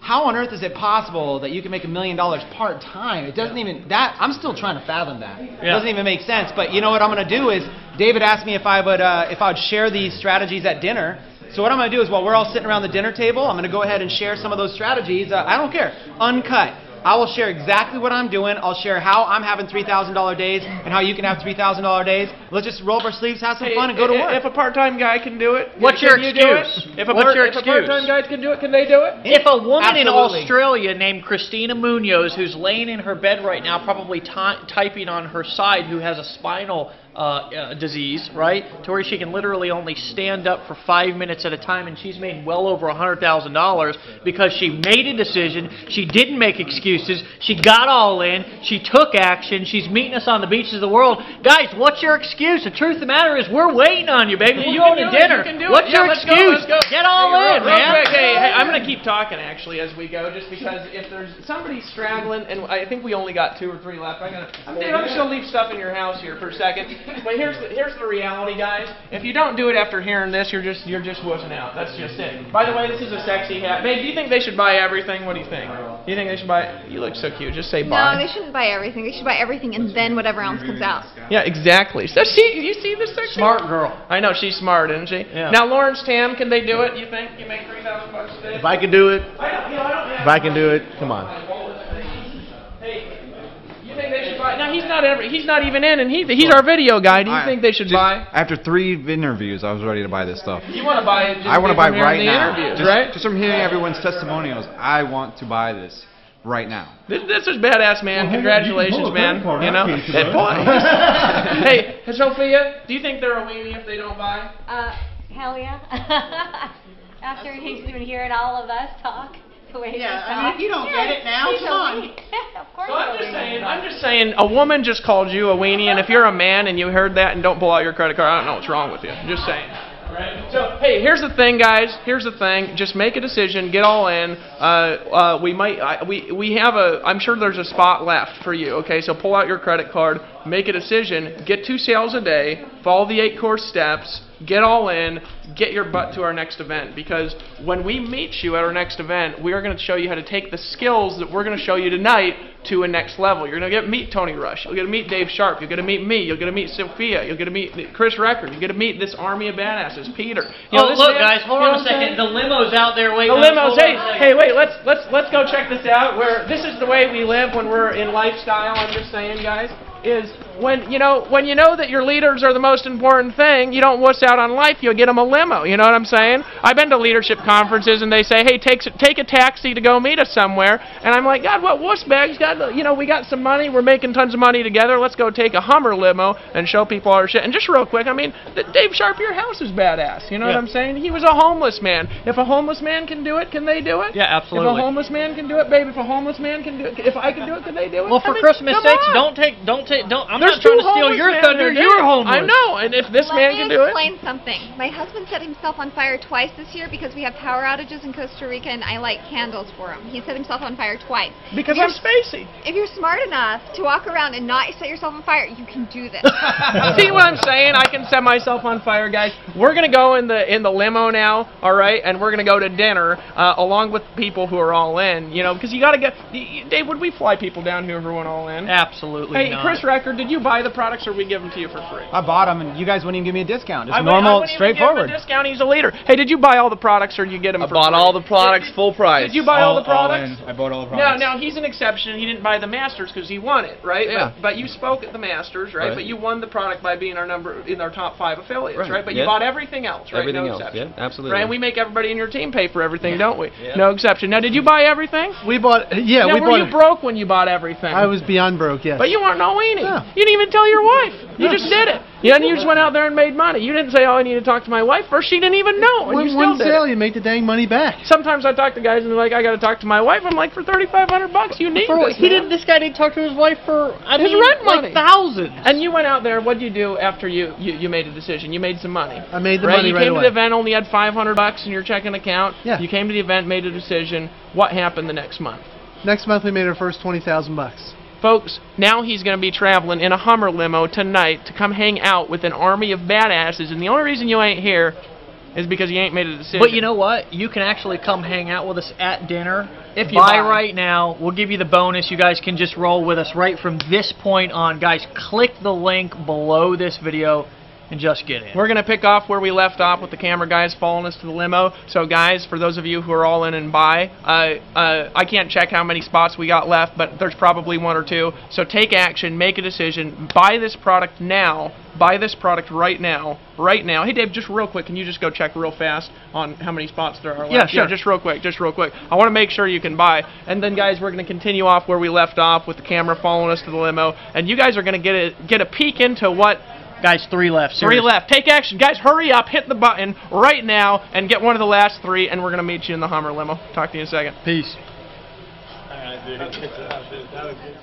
how on earth is it possible that you can make $1 million part-time? It doesn't even, I'm still trying to fathom that. It doesn't even make sense. But you know what I'm going to do is, David asked me if I would share these strategies at dinner. So what I'm going to do is, while we're all sitting around the dinner table, I'm going to go ahead and share some of those strategies. I don't care. Uncut. I will share exactly what I'm doing. I'll share how I'm having $3,000 days and how you can have $3,000 days. Let's just roll up our sleeves, have some fun, and go to work. If a part-time guy can do it, what's your excuse? If a part-time guy can do it, can they do it? If a woman in Australia named Christina Munoz, who's laying in her bed right now, probably typing on her side, who has a spinal disease, right, to where she can literally only stand up for 5 minutes at a time, and she's made well over $100,000 because she made a decision, she didn't make excuses, she got all in, she took action, she's meeting us on the beaches of the world. Guys, what's your excuse? The truth of the matter is we're waiting on you, baby. We're going to dinner. What's your excuse? Get all in, man. Hey, I'm going to keep talking, actually, as we go, just because if there's somebody straggling, and I think we only got 2 or 3 left, I'm just going to leave stuff in your house here for a second. But here's the reality, guys. If you don't do it after hearing this, you're just wussing out. That's just it. By the way, this is a sexy hat. Babe, do you think they should buy everything? What do you think? Do you think they should buy? You look so cute. Just say buy. No, they shouldn't buy everything. They should buy everything and then whatever else comes out. Yeah, exactly. So you see this sexy? Smart girl. I know she's smart, isn't she? Yeah. Now, Lawrence Tam, can they do it? You think you make $3,000 a day? If I can do it, if I can do it, come on. They should buy. Now he's not even in, and he's our video guy. Do you think they should buy? After 3 interviews, I was ready to buy this stuff. You want to buy it? I want to buy right now. Right? Just from hearing everyone's testimonials, I want to buy this right now. This is badass, man. Well, congratulations, man. You know. Hey, Sophia, do you think they're a weenie if they don't buy? Hell yeah. After he's been hearing all of us talk. If you don't get it now, come on. Of course. So I'm just saying, a woman just called you a weenie, and if you're a man and you heard that and don't pull out your credit card, I don't know what's wrong with you. Just saying. Right? So, hey, here's the thing, guys. Here's the thing. Just make a decision. Get all in. We have a. I'm sure there's a spot left for you. Okay, so pull out your credit card. Make a decision. Get 2 sales a day. Follow the 8 core steps. Get all in. Get your butt to our next event, because when we meet you at our next event, we are going to show you how to take the skills that we're going to show you tonight to a next level. You're going to get to meet Tony Rush. You'll get to meet Dave Sharp. You'll get to meet me. You'll get to meet Sophia. You'll get to meet Chris Record. You'll get to meet this army of badasses, Peter. Look, guys, hold on a second. The limo's out there waiting. The limos. Hey, wait. Let's go check this out. Where this is the way we live when we're in lifestyle. I'm just saying, guys. Is when you know that your leaders are the most important thing, you don't wuss out on life, you'll get them a limo. You know what I'm saying? I've been to leadership conferences and they say, hey, take a taxi to go meet us somewhere, and I'm like, God, what wuss bags? God, we got some money, we're making tons of money together, let's go take a Hummer limo and show people our shit. And just real quick, I mean, Dave Sharp, your house is badass. You know what I'm saying? He was a homeless man. If a homeless man can do it, can they do it? Yeah, absolutely. If a homeless man can do it, babe, if a homeless man can do it, if I can do it, can they do it? Well, for Christmas sakes, I'm not trying to steal your thunder. You're homeless. I know, and if this man can do it. Let me explain something. My husband set himself on fire twice this year because we have power outages in Costa Rica, and I light candles for him. He set himself on fire twice. Because I'm spacey. If you're smart enough to walk around and not set yourself on fire, you can do this. See what I'm saying? I can set myself on fire, guys. We're gonna go in the limo now, all right, and we're gonna go to dinner along with people who are all in. You know, because you gotta get. Dave, would we fly people down here if we went all in? Absolutely. Hey, not. Chris Record, did you buy the products or we give them to you for free? I bought them, and you guys wouldn't even give me a discount. Just I normal, wouldn't straightforward. Even give him a discount. He's a leader. Hey, did you buy all the products or you get them for free? I bought all the products full price. Did you buy all the products? I bought all the products. Now he's an exception. He didn't buy the Masters because he won it, right? Yeah. But you spoke at the Masters, right? Right. But you won the product by being in our top 5 affiliates, Right. right? But Yeah. you bought everything else, right? Everything no else, exception. yeah, absolutely. Right, and we make everybody in your team pay for everything, don't we? Yeah. No exception. Now, did you buy everything? We bought, yeah, now, we were bought. you broke when you bought everything? I was beyond broke, yes. But you weren't no weenie. No. You didn't even tell your wife. You No. just did it. Yeah, and you just went out there and made money. You didn't say, oh, I need to talk to my wife first. She didn't even know, and you still One did sale, it. you make the dang money back. Sometimes I talk to guys and they're like, I got to talk to my wife. I'm like, for $3,500, you need this. This guy didn't talk to his wife for His rent money. like thousands. And you went out there. What did you do after you made a decision? You made some money. I made the right? money You right came away. to the event, only had $500 in your checking account. Yeah. You came to the event, made a decision. What happened the next month? Next month we made our first $20,000. Folks, now he's going to be traveling in a Hummer limo tonight to come hang out with an army of badasses, and the only reason you ain't here is because you ain't made a decision. But you know what? You can actually come hang out with us at dinner. If you buy buy. right now, we'll give you the bonus. You guys can just roll with us right from this point on. Guys, click the link below this video and just get in. We're going to pick off where we left off with the camera guys following us to the limo. So, guys, for those of you who are all in and buy, I can't check how many spots we got left, but there's probably 1 or 2. So take action, make a decision, buy this product now. Buy this product right now. Right now. Hey, Dave, just real quick, can you just go check real fast on how many spots there are left? Yeah, sure. Yeah, just real quick. I want to make sure you can buy. And then, guys, we're going to continue off where we left off with the camera following us to the limo. And you guys are going to get a peek into what... Guys, 3 left. 3 left. Take action. Guys, hurry up. Hit the button right now and get one of the last 3, and we're going to meet you in the Hummer limo. Talk to you in a second. Peace. All right, dude. That was good.